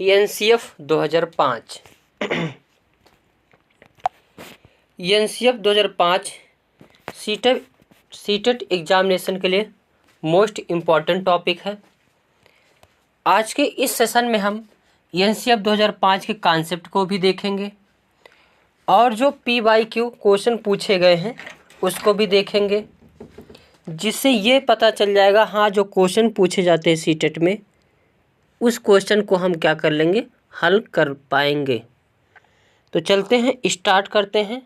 NCF 2005 NCF 2005 CTET examination के लिए most important topic है। आज के इस सेशन में हम एनसीएफ 2005 के कॉन्सेप्ट को भी देखेंगे और जो PYQ क्वेश्चन पूछे गए हैं उसको भी देखेंगे, जिससे ये पता चल जाएगा हाँ जो क्वेश्चन पूछे जाते हैं सीटेट में उस क्वेश्चन को हम क्या कर लेंगे, हल कर पाएंगे। तो चलते हैं, स्टार्ट करते हैं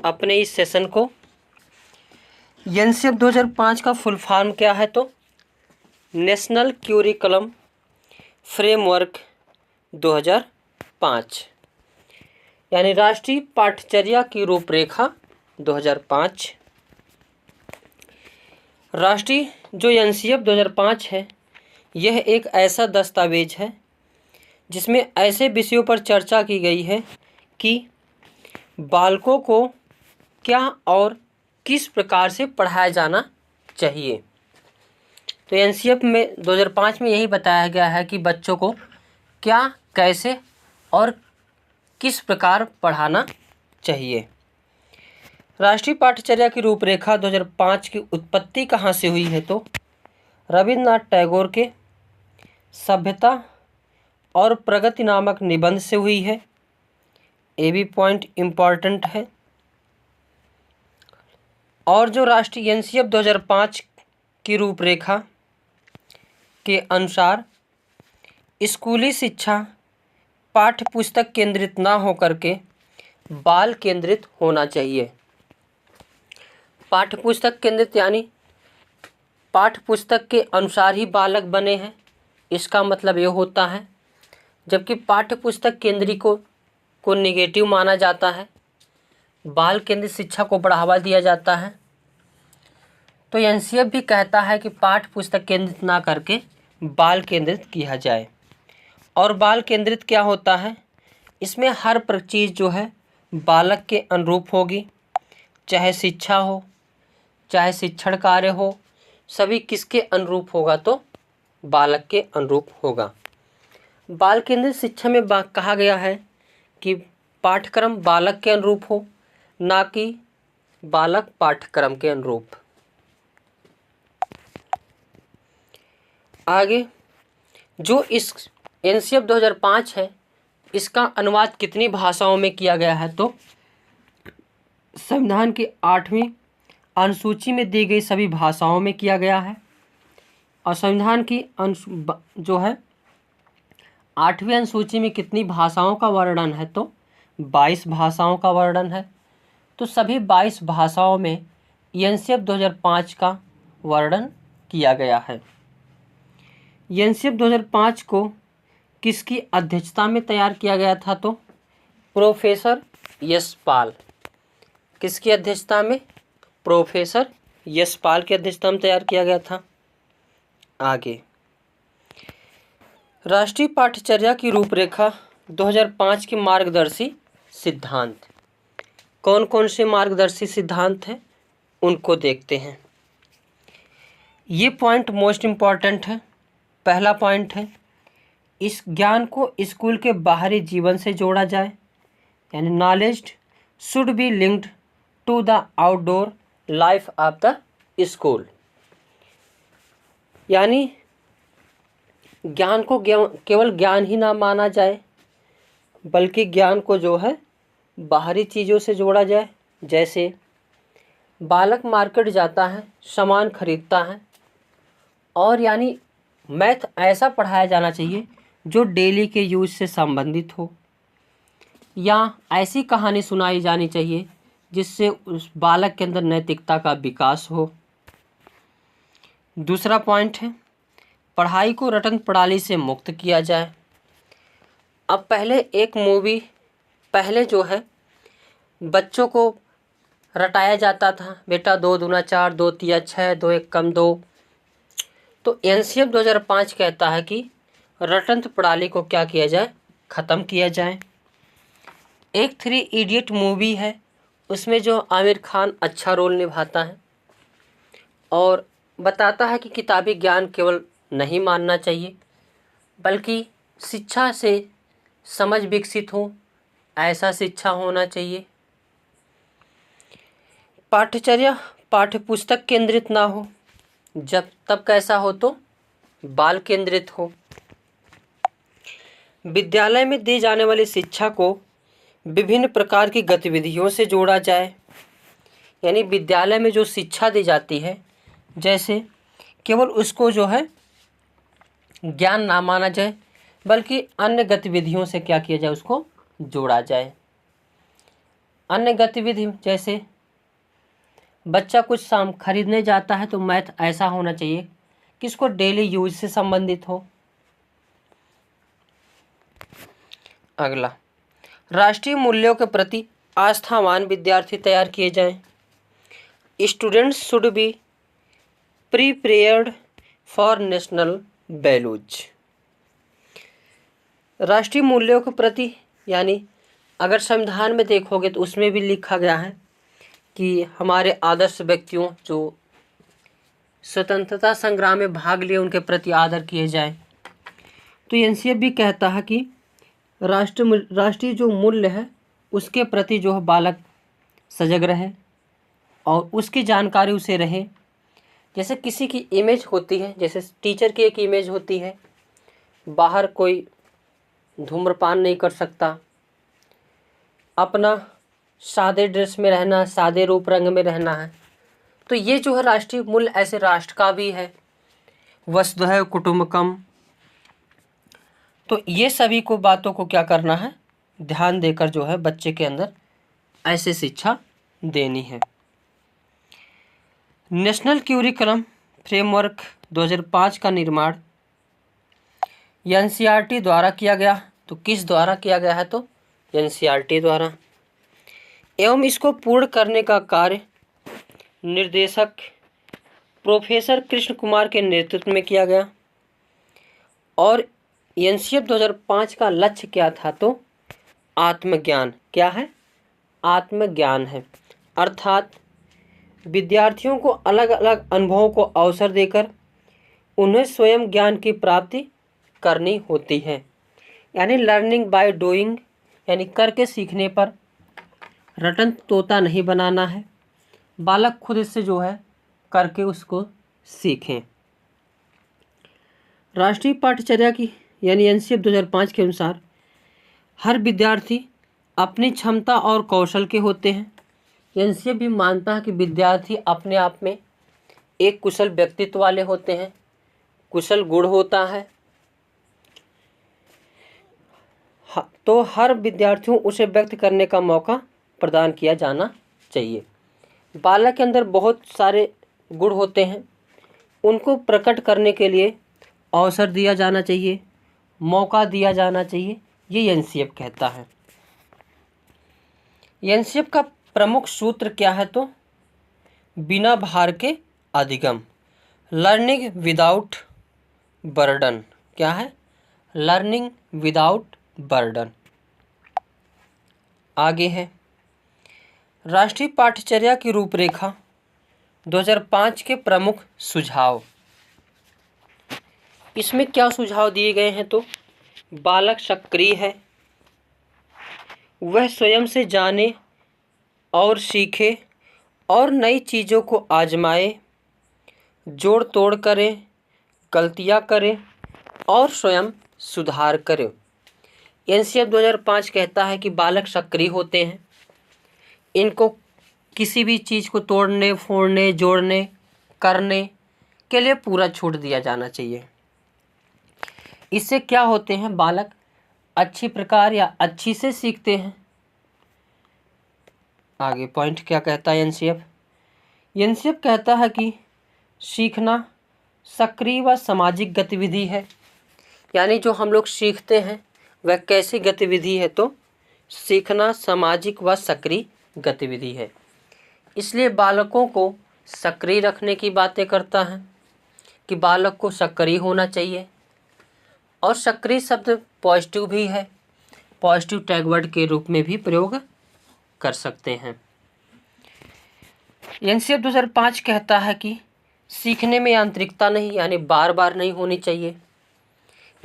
अपने इस सेशन को। एनसीएफ 2005 का फुल फॉर्म क्या है? तो नेशनल क्यूरिकुलम फ्रेमवर्क 2005 यानी राष्ट्रीय पाठ्यचर्या की रूपरेखा 2005। राष्ट्रीय जो एनसीएफ 2005 है यह एक ऐसा दस्तावेज है जिसमें ऐसे विषयों पर चर्चा की गई है कि बालकों को क्या और किस प्रकार से पढ़ाया जाना चाहिए। तो एनसीएफ में 2005 में यही बताया गया है कि बच्चों को क्या, कैसे और किस प्रकार पढ़ाना चाहिए। राष्ट्रीय पाठ्यचर्या की रूपरेखा 2005 की उत्पत्ति कहाँ से हुई है? तो रविन्द्रनाथ टैगोर के सभ्यता और प्रगति नामक निबंध से हुई है। ये भी पॉइंट इम्पॉर्टेंट है। और जो राष्ट्रीय एनसीएफ 2005 की रूपरेखा के अनुसार स्कूली शिक्षा पाठ्य पुस्तक केंद्रित ना होकर के बाल केंद्रित होना चाहिए। पाठ्य पुस्तक केंद्रित यानी पाठ्य पुस्तक के अनुसार ही बालक बने हैं, इसका मतलब ये होता है। जबकि पाठ्य पुस्तक केंद्री को नेगेटिव माना जाता है, बाल केंद्रित शिक्षा को बढ़ावा दिया जाता है। तो एनसीएफ भी कहता है कि पाठ्य पुस्तक केंद्रित ना करके बाल केंद्रित किया जाए। और बाल केंद्रित क्या होता है? इसमें हर चीज़ जो है बालक के अनुरूप होगी, चाहे शिक्षा हो चाहे शिक्षण कार्य हो, सभी किसके अनुरूप होगा? तो बालक के अनुरूप होगा। बाल केंद्रित शिक्षा में कहा गया है कि पाठ्यक्रम बालक के अनुरूप हो, ना कि बालक पाठ्यक्रम के अनुरूप। आगे जो इस एनसीएफ 2005 है इसका अनुवाद कितनी भाषाओं में किया गया है? तो संविधान की 8वीं अनुसूची में दी गई सभी भाषाओं में किया गया है। और संविधान की जो है 8वीं अनुसूची में कितनी भाषाओं का वर्णन है? तो 22 भाषाओं का वर्णन है। तो सभी 22 भाषाओं में एनसीएफ 2005 का वर्णन किया गया है। एनसीएफ 2005 को किसकी अध्यक्षता में तैयार किया गया था? तो प्रोफेसर यशपाल। किसकी अध्यक्षता में? प्रोफेसर यशपाल की अध्यक्षता में तैयार किया गया था। आगे राष्ट्रीय पाठ्यचर्या की रूपरेखा 2005 के मार्गदर्शी सिद्धांत। कौन कौन से मार्गदर्शी सिद्धांत हैं उनको देखते हैं। ये पॉइंट मोस्ट इम्पॉर्टेंट है। पहला पॉइंट है इस ज्ञान को स्कूल के बाहरी जीवन से जोड़ा जाए, यानी knowledge should be linked to the outdoor life of the school. यानी ज्ञान को केवल ज्ञान ही ना माना जाए, बल्कि ज्ञान को जो है बाहरी चीज़ों से जोड़ा जाए। जैसे बालक मार्केट जाता है, सामान खरीदता है, और यानी मैथ ऐसा पढ़ाया जाना चाहिए जो डेली के यूज से संबंधित हो, या ऐसी कहानी सुनाई जानी चाहिए जिससे उस बालक के अंदर नैतिकता का विकास हो। दूसरा पॉइंट है पढ़ाई को रटन प्रणाली से मुक्त किया जाए। अब पहले जो है बच्चों को रटाया जाता था, बेटा 2 दूना 4, 2 तिया 6, 2 1 कम 2। तो एनसीएफ 2005 कहता है कि रटन प्रणाली को क्या किया जाए? ख़त्म किया जाए। एक 3 इडियट मूवी है, उसमें जो आमिर खान अच्छा रोल निभाता है और बताता है कि किताबी ज्ञान केवल नहीं मानना चाहिए, बल्कि शिक्षा से समझ विकसित हो, ऐसा शिक्षा होना चाहिए। पाठ्यचर्या पाठ्यपुस्तक केंद्रित ना हो, जब तब कैसा हो तो बाल केंद्रित हो। विद्यालय में दी जाने वाली शिक्षा को विभिन्न प्रकार की गतिविधियों से जोड़ा जाए। यानी विद्यालय में जो शिक्षा दी जाती है, जैसे केवल उसको जो है ज्ञान ना माना जाए, बल्कि अन्य गतिविधियों से क्या किया जाए, उसको जोड़ा जाए। अन्य गतिविधि जैसे बच्चा कुछ सामान खरीदने जाता है तो मैथ ऐसा होना चाहिए कि इसको डेली यूज से संबंधित हो। अगला, राष्ट्रीय मूल्यों के प्रति आस्थावान विद्यार्थी तैयार किए जाएं। Students should be prepared for national values. राष्ट्रीय मूल्यों के प्रति, यानी अगर संविधान में देखोगे तो उसमें भी लिखा गया है कि हमारे आदर्श व्यक्तियों जो स्वतंत्रता संग्राम में भाग लिए उनके प्रति आदर किए जाए। तो एनसीएफ भी कहता है कि राष्ट्रीय जो मूल्य है उसके प्रति जो है बालक सजग रहे और उसकी जानकारी उसे रहे। जैसे किसी की इमेज होती है, जैसे टीचर की एक इमेज होती है, बाहर कोई धूम्रपान नहीं कर सकता, अपना सादे ड्रेस में रहना, सादे रूप रंग में रहना है। तो ये जो है राष्ट्रीय मूल्य ऐसे राष्ट्र का भी है, वसुधैव कुटुंबकम। तो ये सभी को बातों को क्या करना है, ध्यान देकर जो है बच्चे के अंदर ऐसे शिक्षा देनी है। नेशनल करिकुलम फ्रेमवर्क 2005 का निर्माण एनसीईआरटी द्वारा किया गया। तो किस द्वारा किया गया है, तो एनसीईआरटी द्वारा। एवं इसको पूर्ण करने का कार्य निर्देशक प्रोफेसर कृष्ण कुमार के नेतृत्व में किया गया। और एनसीईआरटी 2005 का लक्ष्य क्या था, तो आत्मज्ञान। क्या है, आत्मज्ञान है। अर्थात विद्यार्थियों को अलग अलग अनुभवों को अवसर देकर उन्हें स्वयं ज्ञान की प्राप्ति करनी होती है। यानी लर्निंग बाय डूइंग, यानी करके सीखने पर। रटन तोता नहीं बनाना है, बालक खुद इससे जो है करके उसको सीखें। राष्ट्रीय पाठ्यचर्या की यानी एनसीईआरटी 2005 के अनुसार हर विद्यार्थी अपनी क्षमता और कौशल के होते हैं। एनसीईआरटी भी मानता है कि विद्यार्थी अपने आप में एक कुशल व्यक्तित्व वाले होते हैं, कुशल गुण होता है। तो हर विद्यार्थियों उसे व्यक्त करने का मौका प्रदान किया जाना चाहिए। बालक के अंदर बहुत सारे गुण होते हैं, उनको प्रकट करने के लिए अवसर दिया जाना चाहिए, मौका दिया जाना चाहिए, ये एनसीईआरटी कहता है। एनसीईआरटी का प्रमुख सूत्र क्या है, तो बिना भार के अधिगम, लर्निंग विदाउट बर्डन। क्या है, लर्निंग विदाउट बर्डन। आगे है राष्ट्रीय पाठ्यचर्या की रूपरेखा 2005 के प्रमुख सुझाव। इसमें क्या सुझाव दिए गए हैं, तो बालक सक्रिय है, वह स्वयं से जाने और सीखे और नई चीज़ों को आजमाए, जोड़ तोड़ करे, गलतियां करे और स्वयं सुधार करे। एनसीईआरटी 2005 कहता है कि बालक सक्रिय होते हैं, इनको किसी भी चीज़ को तोड़ने फोड़ने जोड़ने करने के लिए पूरा छूट दिया जाना चाहिए। इससे क्या होते हैं, बालक अच्छी प्रकार या अच्छी से सीखते हैं। आगे पॉइंट क्या कहता है एनसीईआरटी कहता है कि सीखना सक्रिय व सामाजिक गतिविधि है। यानी जो हम लोग सीखते हैं वह कैसी गतिविधि है, तो सीखना सामाजिक व सक्रिय गतिविधि है। इसलिए बालकों को सक्रिय रखने की बातें करता है कि बालक को सक्रिय होना चाहिए। और सक्रिय शब्द पॉजिटिव भी है, पॉजिटिव टैग वर्ड के रूप में भी प्रयोग कर सकते हैं। एनसीईआरटी 2005 कहता है कि सीखने में यांत्रिकता नहीं, यानी बार बार नहीं होनी चाहिए।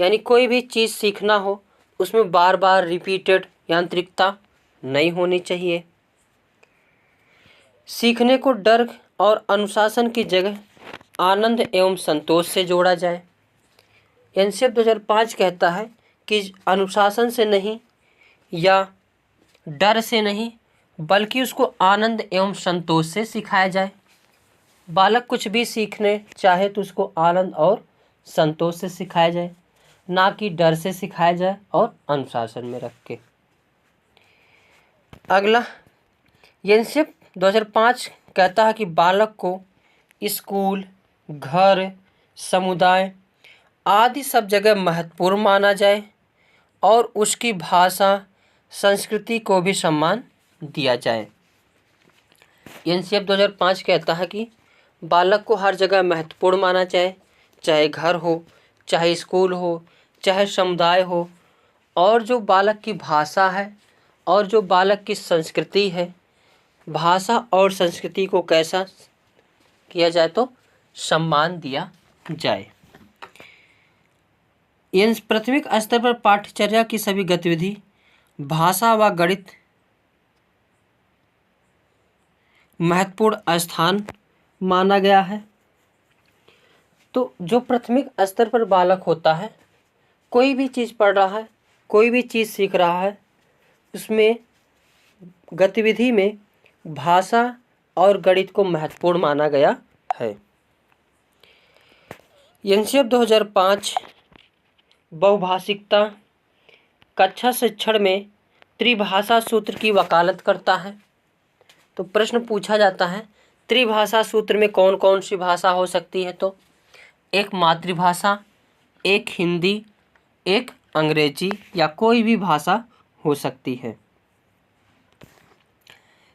यानी कोई भी चीज़ सीखना हो उसमें बार बार रिपीटेड यांत्रिकता नहीं होनी चाहिए। सीखने को डर और अनुशासन की जगह आनंद एवं संतोष से जोड़ा जाए। एनसीएफ 2005 कहता है कि अनुशासन से नहीं या डर से नहीं बल्कि उसको आनंद एवं संतोष से सिखाया जाए। बालक कुछ भी सीखने चाहे तो उसको आनंद और संतोष से सिखाया जाए, ना कि डर से सिखाया जाए और अनुशासन में रख के। अगला एनसीएफ 2005 कहता है कि बालक को स्कूल, घर, समुदाय आदि सब जगह महत्वपूर्ण माना जाए और उसकी भाषा, संस्कृति को भी सम्मान दिया जाए। एनसीएफ 2005 कहता है कि बालक को हर जगह महत्वपूर्ण माना जाए, चाहे घर हो, चाहे स्कूल हो, चाहे समुदाय हो, और जो बालक की भाषा है और जो बालक की संस्कृति है, भाषा और संस्कृति को कैसा किया जाए तो सम्मान दिया जाए। इन प्राथमिक स्तर पर पाठ्यचर्या की सभी गतिविधि भाषा व गणित महत्वपूर्ण स्थान माना गया है। तो जो प्राथमिक स्तर पर बालक होता है, कोई भी चीज़ पढ़ रहा है, कोई भी चीज़ सीख रहा है, उसमें गतिविधि में भाषा और गणित को महत्वपूर्ण माना गया है। एनसीएफ 2005 बहुभाषिकता कक्षा शिक्षण में त्रिभाषा सूत्र की वकालत करता है। तो प्रश्न पूछा जाता है त्रिभाषा सूत्र में कौन कौन सी भाषा हो सकती है, तो एक मातृभाषा, एक हिंदी, एक अंग्रेजी या कोई भी भाषा हो सकती है।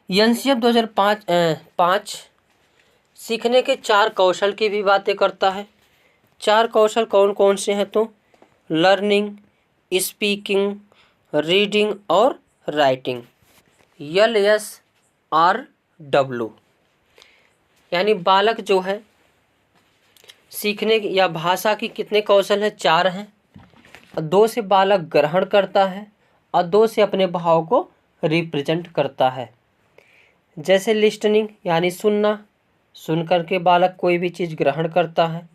एनसीएफ 2005 सीखने के 4 कौशल की भी बातें करता है। 4 कौशल कौन कौन से हैं, तो लर्निंग, स्पीकिंग, रीडिंग और राइटिंग, LSRW। यानी बालक जो है सीखने या भाषा की कितने कौशल हैं, 4 हैं। 2 से बालक ग्रहण करता है और 2 से अपने भाव को रिप्रेजेंट करता है। जैसे लिस्टनिंग यानी सुनना, सुन करके बालक कोई भी चीज़ ग्रहण करता है।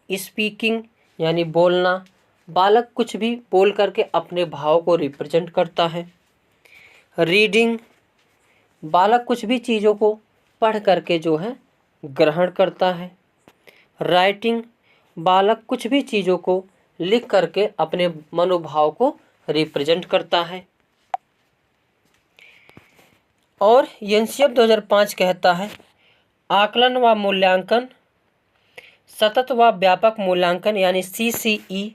स्पीकिंग यानी बोलना, बालक कुछ भी बोल करके अपने भाव को रिप्रेजेंट करता है। रीडिंग, बालक कुछ भी चीज़ों को पढ़ करके जो है ग्रहण करता है। राइटिंग, बालक कुछ भी चीज़ों को लिख करके अपने मनोभाव को रिप्रेजेंट करता है। और एनसीएफ 2005 कहता है आकलन व मूल्यांकन, सतत व व्यापक मूल्यांकन यानी CCE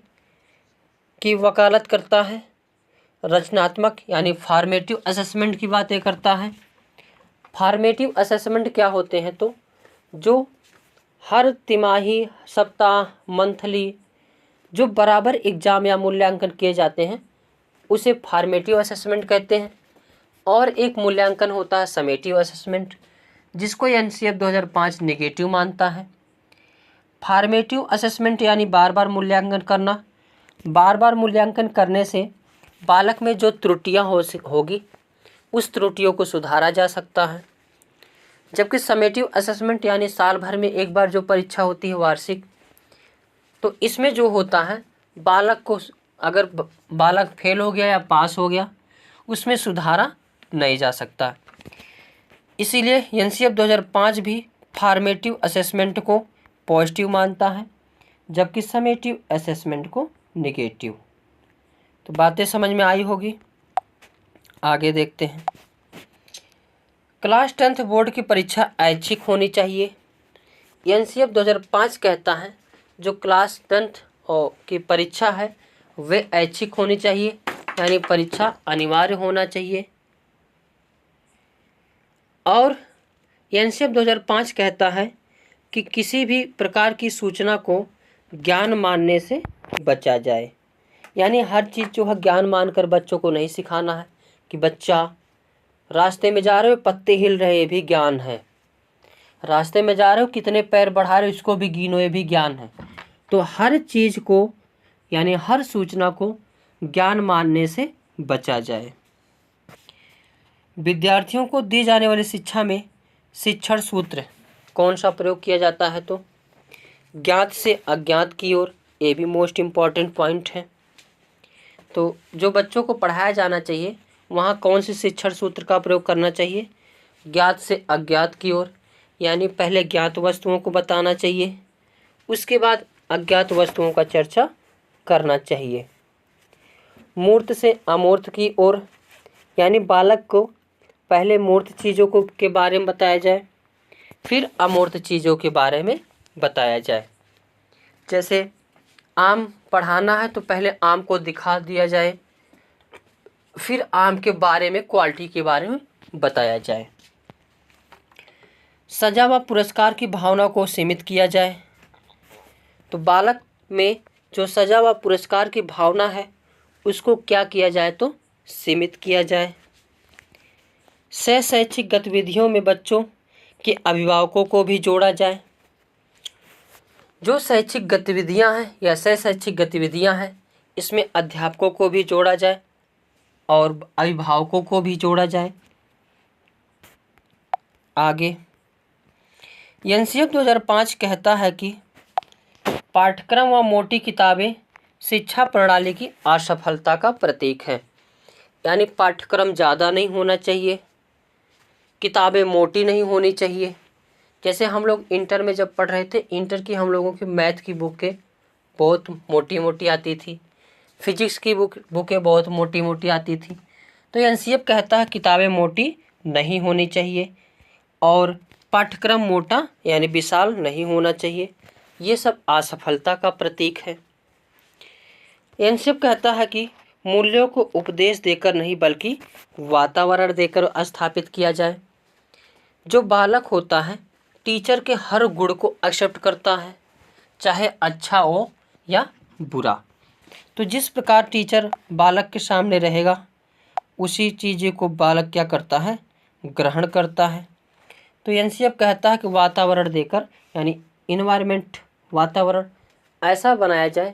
की वकालत करता है। रचनात्मक यानी फॉर्मेटिव असेसमेंट की बातें करता है। फॉर्मेटिव असेसमेंट क्या होते हैं, तो जो हर तिमाही, सप्ताह, मंथली जो बराबर एग्ज़ाम या मूल्यांकन किए जाते हैं उसे फॉर्मेटिव असेसमेंट कहते हैं। और एक मूल्यांकन होता है समेटिव असेसमेंट, जिसको एनसीएफ 2005 नेगेटिव मानता है। फॉर्मेटिव असेसमेंट यानी बार बार मूल्यांकन करना। बार बार मूल्यांकन करने से बालक में जो त्रुटियां होगी उस त्रुटियों को सुधारा जा सकता है। जबकि समेटिव असेसमेंट यानी साल भर में एक बार जो परीक्षा होती है वार्षिक, तो इसमें जो होता है बालक को अगर बालक फेल हो गया या पास हो गया उसमें सुधारा नहीं जा सकता। इसीलिए एनसीएफ 2005 भी फॉर्मेटिव असेसमेंट को पॉजिटिव मानता है, जबकि समेटिव असेसमेंट को नेगेटिव। तो बातें समझ में आई होगी। आगे देखते हैं। क्लास 10th बोर्ड की परीक्षा ऐच्छिक होनी चाहिए। एनसीएफ 2005 कहता है जो क्लास 10th की परीक्षा है वे ऐच्छिक होनी चाहिए, यानी परीक्षा अनिवार्य होना चाहिए। और एनसीएफ 2005 कहता है कि किसी भी प्रकार की सूचना को ज्ञान मानने से बचा जाए। यानी हर चीज़ जो है ज्ञान मानकर बच्चों को नहीं सिखाना है कि बच्चा रास्ते में जा रहे हो पत्ते हिल रहे ये भी ज्ञान है, रास्ते में जा रहे हो कितने पैर बढ़ा रहे हो इसको भी गिनो ये भी ज्ञान है। तो हर चीज़ को यानी हर सूचना को ज्ञान मानने से बचा जाए। विद्यार्थियों को दी जाने वाली शिक्षा में शिक्षण सूत्र कौन सा प्रयोग किया जाता है? तो ज्ञात से अज्ञात की ओर, ये भी मोस्ट इम्पॉर्टेंट पॉइंट है। तो जो बच्चों को पढ़ाया जाना चाहिए वहाँ कौन से शिक्षण सूत्र का प्रयोग करना चाहिए? ज्ञात से अज्ञात की ओर, यानी पहले ज्ञात वस्तुओं को बताना चाहिए, उसके बाद अज्ञात वस्तुओं का चर्चा करना चाहिए। मूर्त से अमूर्त की ओर, यानी बालक को पहले मूर्त चीज़ों को के बारे में बताया जाए, फिर अमूर्त चीज़ों के बारे में बताया जाए। जैसे आम पढ़ाना है तो पहले आम को दिखा दिया जाए, फिर आम के बारे में, क्वालिटी के बारे में बताया जाए। सजा व पुरस्कार की भावना को सीमित किया जाए। तो बालक में जो सजा व पुरस्कार की भावना है उसको क्या किया जाए? तो सीमित किया जाए। शैक्षिक गतिविधियों में बच्चों के अभिभावकों को भी जोड़ा जाए। जो शैक्षिक गतिविधियां हैं या शैक्षिक गतिविधियां हैं इसमें अध्यापकों को भी जोड़ा जाए और अभिभावकों को भी जोड़ा जाए। आगे एनसीएफ 2005 कहता है कि पाठ्यक्रम व मोटी किताबें शिक्षा प्रणाली की असफलता का प्रतीक है। यानी पाठ्यक्रम ज़्यादा नहीं होना चाहिए, किताबें मोटी नहीं होनी चाहिए। जैसे हम लोग इंटर में जब पढ़ रहे थे, इंटर की हम लोगों की मैथ की बुकें बहुत मोटी मोटी आती थी, फिजिक्स की बुकें बहुत मोटी मोटी आती थी। तो एनसीएफ कहता है किताबें मोटी नहीं होनी चाहिए और पाठ्यक्रम मोटा यानी विशाल नहीं होना चाहिए। ये सब असफलता का प्रतीक है। एनसीएफ कहता है कि मूल्यों को उपदेश देकर नहीं बल्कि वातावरण देकर स्थापित किया जाए। जो बालक होता है टीचर के हर गुण को एक्सेप्ट करता है, चाहे अच्छा हो या बुरा। तो जिस प्रकार टीचर बालक के सामने रहेगा उसी चीज़ को बालक क्या करता है? ग्रहण करता है। तो एनसीएफ कहता है कि वातावरण देकर, यानी इन्वायरमेंट, वातावरण ऐसा बनाया जाए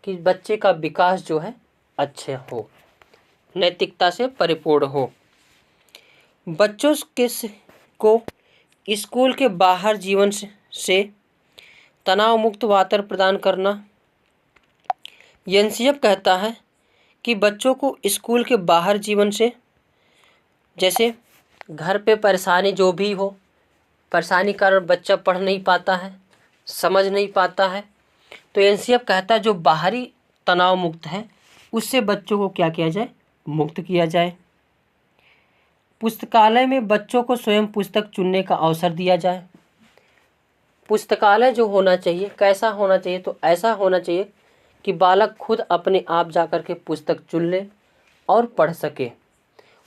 कि बच्चे का विकास जो है अच्छे हो, नैतिकता से परिपूर्ण हो। बच्चों को स्कूल के बाहर जीवन से तनाव मुक्त वातावरण प्रदान करना। एनसीएफ कहता है कि बच्चों को स्कूल के बाहर जीवन से, जैसे घर पे परेशानी जो भी हो, परेशानी के कारण बच्चा पढ़ नहीं पाता है, समझ नहीं पाता है, तो एनसीएफ कहता है जो बाहरी तनाव मुक्त है उससे बच्चों को क्या किया जाए? मुक्त किया जाए। पुस्तकालय में बच्चों को स्वयं पुस्तक चुनने का अवसर दिया जाए। पुस्तकालय जो होना चाहिए कैसा होना चाहिए? तो ऐसा होना चाहिए कि बालक खुद अपने आप जाकर के पुस्तक चुन ले और पढ़ सके,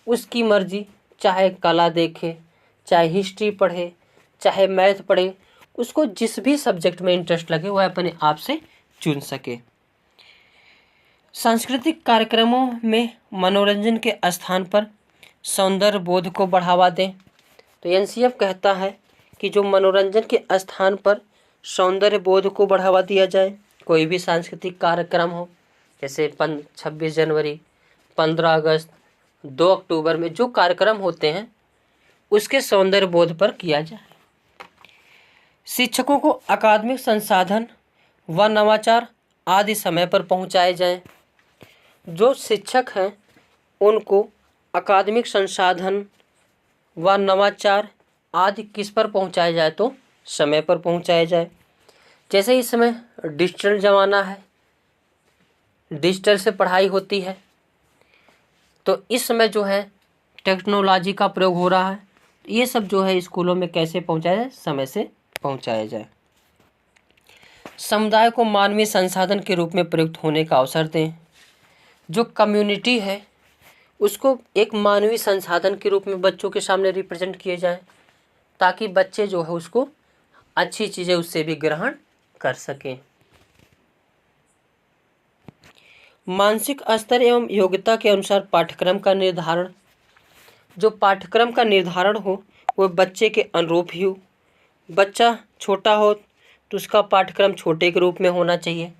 उसकी मर्जी, चाहे कला देखे, चाहे हिस्ट्री पढ़े, चाहे मैथ पढ़े, उसको जिस भी सब्जेक्ट में इंटरेस्ट लगे वह अपने आप से चुन सके। सांस्कृतिक कार्यक्रमों में मनोरंजन के स्थान पर सौंदर्य बोध को बढ़ावा दें। तो एनसीएफ कहता है कि जो मनोरंजन के स्थान पर सौंदर्य बोध को बढ़ावा दिया जाए। कोई भी सांस्कृतिक कार्यक्रम हो, जैसे 26 जनवरी, 15 अगस्त, 2 अक्टूबर में जो कार्यक्रम होते हैं उसके सौंदर्य बोध पर किया जाए। शिक्षकों को अकादमिक संसाधन व नवाचार आदि समय पर पहुंचाए जाएं। जो शिक्षक हैं उनको अकादमिक संसाधन व नवाचार आदि किस पर पहुंचाया जाए? तो समय पर पहुंचाया जाए। जैसे इस समय डिजिटल ज़माना है, डिजिटल से पढ़ाई होती है, तो इस समय जो है टेक्नोलॉजी का प्रयोग हो रहा है। ये सब जो है स्कूलों में कैसे पहुंचाया जाए? समय से पहुंचाया जाए। समुदाय को मानवीय संसाधन के रूप में प्रयुक्त होने का अवसर दें। जो कम्युनिटी है उसको एक मानवीय संसाधन के रूप में बच्चों के सामने रिप्रेजेंट किए जाएं, ताकि बच्चे जो है उसको अच्छी चीज़ें उससे भी ग्रहण कर सकें। मानसिक स्तर एवं योग्यता के अनुसार पाठ्यक्रम का निर्धारण। जो पाठ्यक्रम का निर्धारण हो वह बच्चे के अनुरूप ही हो। बच्चा छोटा हो तो उसका पाठ्यक्रम छोटे के रूप में होना चाहिए।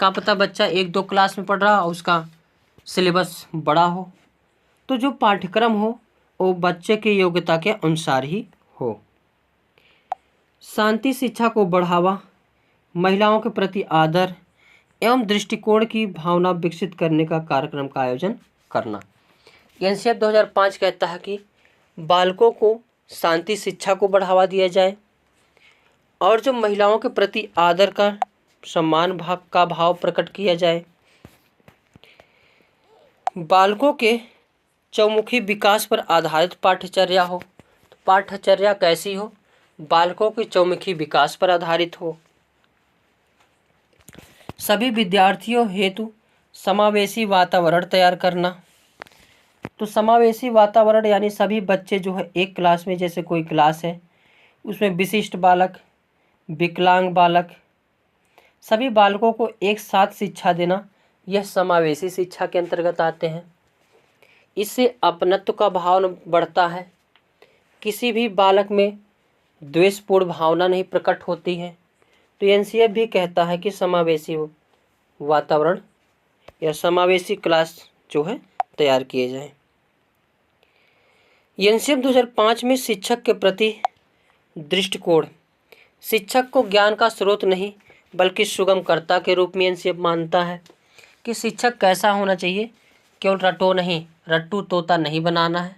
क्या पता बच्चा 1-2 क्लास में पढ़ रहा हो, उसका सिलेबस बड़ा हो। तो जो पाठ्यक्रम हो वो बच्चे की योग्यता के अनुसार ही हो। शांति शिक्षा को बढ़ावा, महिलाओं के प्रति आदर एवं दृष्टिकोण की भावना विकसित करने का कार्यक्रम का आयोजन करना। एनसीएफ 2005 कहता है कि बालकों को शांति शिक्षा को बढ़ावा दिया जाए और जो महिलाओं के प्रति आदर का सम्मान का भाव प्रकट किया जाए। बालकों के चौमुखी विकास पर आधारित पाठ्यचर्या हो। तो पाठ्यचर्या कैसी हो? बालकों के चौमुखी विकास पर आधारित हो। सभी विद्यार्थियों हेतु समावेशी वातावरण तैयार करना। तो समावेशी वातावरण यानी सभी बच्चे जो है एक क्लास में, जैसे कोई क्लास है उसमें विशिष्ट बालक, विकलांग बालक, सभी बालकों को एक साथ शिक्षा देना, यह समावेशी शिक्षा के अंतर्गत आते हैं। इससे अपनत्व का भाव बढ़ता है, किसी भी बालक में द्वेषपूर्ण भावना नहीं प्रकट होती है। तो एनसीएफ भी कहता है कि समावेशी वातावरण या समावेशी क्लास जो है तैयार किए जाएं। एनसीएफ 2005 में शिक्षक के प्रति दृष्टिकोण, शिक्षक को ज्ञान का स्रोत नहीं बल्कि सुगमकर्ता के रूप में एनसीएफ मानता है कि शिक्षक कैसा होना चाहिए। केवल रट्टू तोता नहीं बनाना है,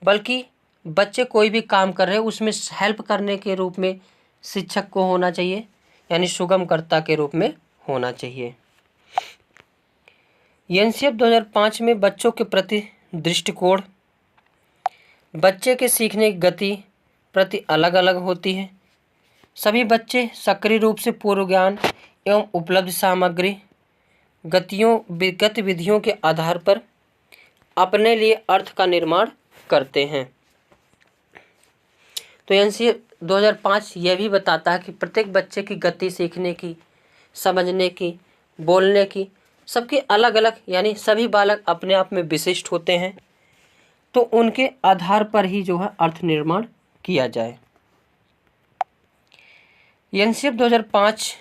बल्कि बच्चे कोई भी काम कर रहे हैं उसमें हेल्प करने के रूप में शिक्षक को होना चाहिए, यानी सुगमकर्ता के रूप में होना चाहिए। एनसीएफ 2005 में बच्चों के प्रति दृष्टिकोण, बच्चे के सीखने की गति प्रति अलग अलग होती है। सभी बच्चे सक्रिय रूप से पूर्व ज्ञान एवं उपलब्ध सामग्री गतिविधियों के आधार पर अपने लिए अर्थ का निर्माण करते हैं। तो एनसीएफ 2005 यह भी बताता है कि प्रत्येक बच्चे की गति सीखने की, समझने की, बोलने की सबके अलग अलग, यानी सभी बालक अपने आप में विशिष्ट होते हैं, तो उनके आधार पर ही जो है अर्थ निर्माण किया जाए। एनसीएफ 2005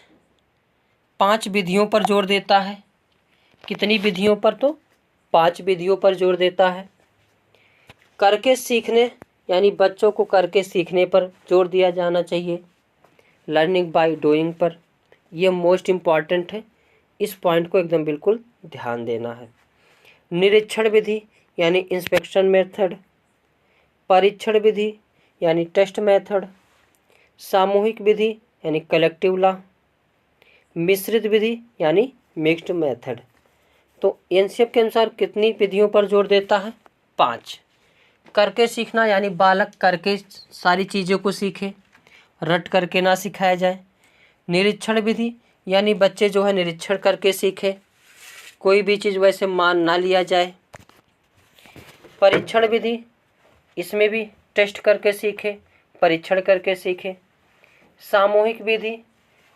5 विधियों पर जोर देता है। कितनी विधियों पर? तो 5 विधियों पर जोर देता है। करके सीखने, यानी बच्चों को करके सीखने पर जोर दिया जाना चाहिए। लर्निंग बाय डूइंग पर, यह मोस्ट इम्पॉर्टेंट है, इस पॉइंट को एकदम बिल्कुल ध्यान देना है। निरीक्षण विधि यानी इंस्पेक्शन मेथड, परीक्षण विधि यानी टेस्ट मेथड, सामूहिक विधि यानी कलेक्टिव लॉ, मिश्रित विधि यानी मिक्स्ड मेथड। तो एनसीएफ के अनुसार कितनी विधियों पर जोर देता है? 5। करके सीखना यानी बालक करके सारी चीज़ों को सीखे, रट करके ना सिखाया जाए। निरीक्षण विधि यानी बच्चे जो है निरीक्षण करके सीखे, कोई भी चीज़ वैसे मान ना लिया जाए। परीक्षण विधि, इसमें भी टेस्ट करके सीखे, परीक्षण करके सीखे। सामूहिक विधि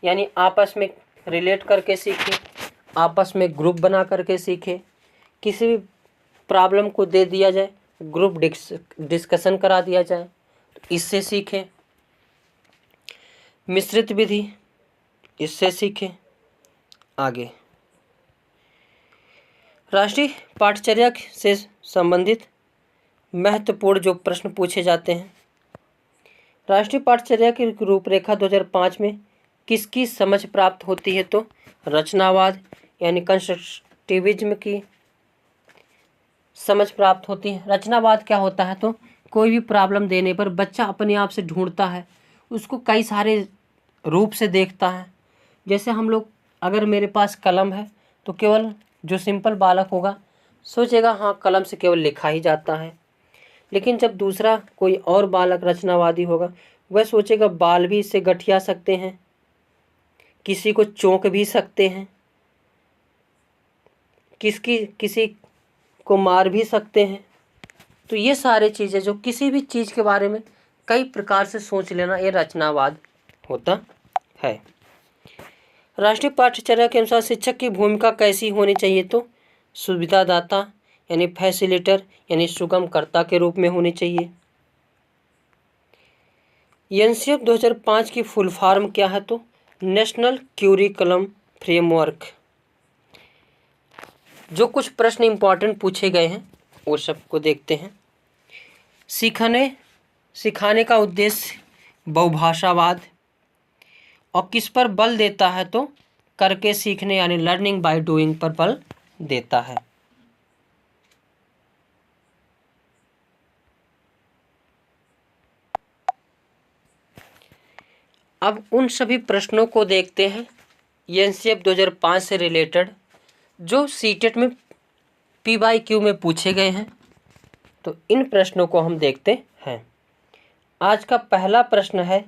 यानी आपस में रिलेट करके सीखे, आपस में ग्रुप बना करके सीखे। किसी भी प्रॉब्लम को दे दिया जाए, ग्रुप डिस्कशन करा दिया जाए, तो इससे सीखें। मिश्रित विधि, इससे सीखें। आगे राष्ट्रीय पाठ्यचर्या से संबंधित महत्वपूर्ण जो प्रश्न पूछे जाते हैं। राष्ट्रीय पाठ्यचर्या की रूपरेखा 2005 में किसकी समझ प्राप्त होती है? तो रचनावाद यानी कंस्ट्रक्टिविज्म की समझ प्राप्त होती है। रचनावाद क्या होता है? तो कोई भी प्रॉब्लम देने पर बच्चा अपने आप से ढूंढता है, उसको कई सारे रूप से देखता है। जैसे हम लोग, अगर मेरे पास कलम है तो केवल जो सिंपल बालक होगा सोचेगा हाँ कलम से केवल लिखा ही जाता है, लेकिन जब दूसरा कोई और बालक रचनावादी होगा वह सोचेगा बाल भी इससे गठिया सकते हैं, किसी को चौंक भी सकते हैं, किसी को मार भी सकते हैं। तो ये सारे चीज़ें जो किसी भी चीज़ के बारे में कई प्रकार से सोच लेना, ये रचनावाद होता है। राष्ट्रीय पाठ्यचर्या के अनुसार शिक्षक की भूमिका कैसी होनी चाहिए? तो सुविधादाता यानी फैसिलिटेटर यानी सुगमकर्ता के रूप में होनी चाहिए। एनसीएफ 2005 की फुल फॉर्म क्या है? तो नेशनल क्यूरिकुलम फ्रेमवर्क जो कुछ प्रश्न इंपॉर्टेंट पूछे गए हैं वो सबको देखते हैं। सिखाने का उद्देश्य बहुभाषावाद, और किस पर बल देता है तो करके सीखने यानी लर्निंग बाय डूइंग पर बल देता है। अब उन सभी प्रश्नों को देखते हैं एनसीएफ 2005 से रिलेटेड जो सीटेट में PYQ में पूछे गए हैं। तो इन प्रश्नों को हम देखते हैं। आज का पहला प्रश्न है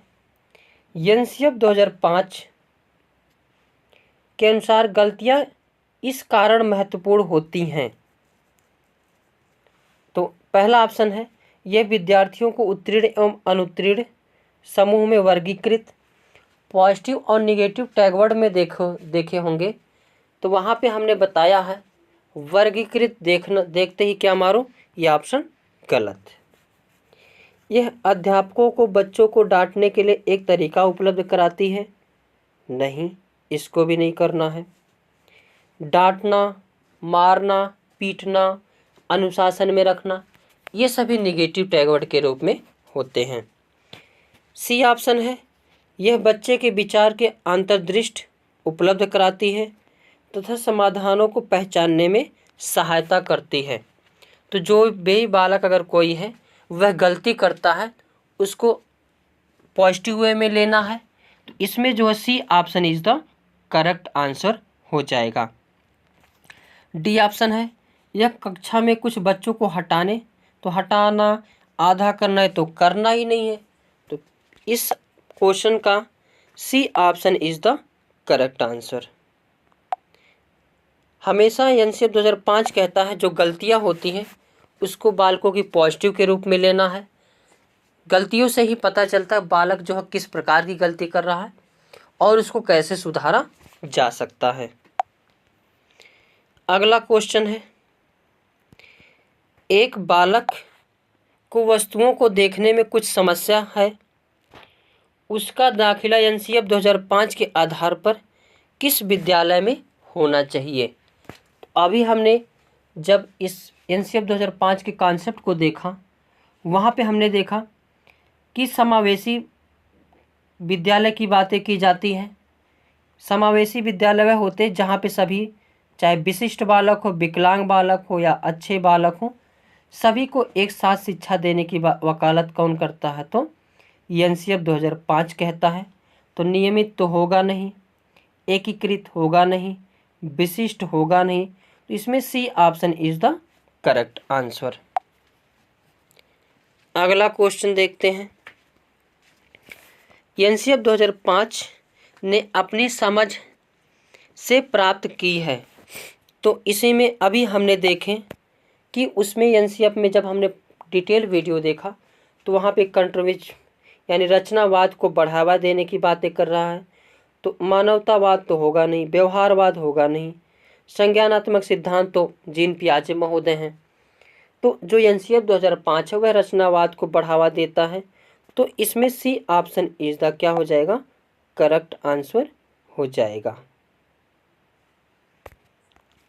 एनसीएफ 2005 के अनुसार गलतियां इस कारण महत्वपूर्ण होती हैं। तो पहला ऑप्शन है यह विद्यार्थियों को उत्तीर्ण एवं अनुत्तीर्ण समूह में वर्गीकृत। पॉजिटिव और निगेटिव टैगवर्ड में देखे होंगे तो वहाँ पे हमने बताया है वर्गीकृत देखते ही क्या मारो, यह ऑप्शन गलत। यह अध्यापकों को बच्चों को डांटने के लिए एक तरीका उपलब्ध कराती है, नहीं, इसको भी नहीं करना है। डांटना, मारना, पीटना, अनुशासन में रखना, ये सभी निगेटिव टैगवर्ड के रूप में होते हैं। सी ऑप्शन है यह बच्चे के विचार के अंतर्दृष्टि उपलब्ध कराती है तथा समाधानों को पहचानने में सहायता करती है। तो जो भी बालक अगर कोई है वह गलती करता है उसको पॉजिटिव वे में लेना है। तो इसमें जो है C option is the correct answer हो जाएगा। डी ऑप्शन है यह कक्षा में कुछ बच्चों को हटाना, आधा करना है तो करना ही नहीं है। तो इस क्वेश्चन का C option is the correct answer. हमेशा एनसीएफ 2005 कहता है जो गलतियां होती हैं उसको बालकों की पॉजिटिव के रूप में लेना है। गलतियों से ही पता चलता है बालक जो है किस प्रकार की गलती कर रहा है और उसको कैसे सुधारा जा सकता है। अगला क्वेश्चन है एक बालक को वस्तुओं को देखने में कुछ समस्या है, उसका दाखिला एनसीएफ 2005 के आधार पर किस विद्यालय में होना चाहिए। तो अभी हमने जब इस एनसीएफ 2005 के कॉन्सेप्ट को देखा वहाँ पे हमने देखा कि समावेशी विद्यालय की बातें की जाती हैं। समावेशी विद्यालय वह होते हैं जहाँ पे सभी, चाहे विशिष्ट बालक हो, विकलांग बालक हो या अच्छे बालक हो, सभी को एक साथ शिक्षा देने की वकालत कौन करता है तो एनसीएफ 2005 कहता है। तो नियमित तो होगा नहीं, एकीकृत होगा नहीं, विशिष्ट होगा नहीं, तो इसमें C option is the correct answer. अगला क्वेश्चन देखते हैं। एनसीएफ 2005 ने अपनी समझ से प्राप्त की है। तो इसी में अभी हमने देखें कि उसमें एनसीएफ में जब हमने डिटेल वीडियो देखा तो वहाँ पे कंट्रोवर्सी यानी रचनावाद को बढ़ावा देने की बातें कर रहा है। तो मानवतावाद तो होगा नहीं, व्यवहारवाद होगा नहीं, संज्ञानात्मक सिद्धांत तो जीन पियाजे महोदय हैं। तो जो एनसीएफ 2005 है वह रचनावाद को बढ़ावा देता है। तो इसमें सी ऑप्शन इज द क्या हो जाएगा, करेक्ट आंसर हो जाएगा।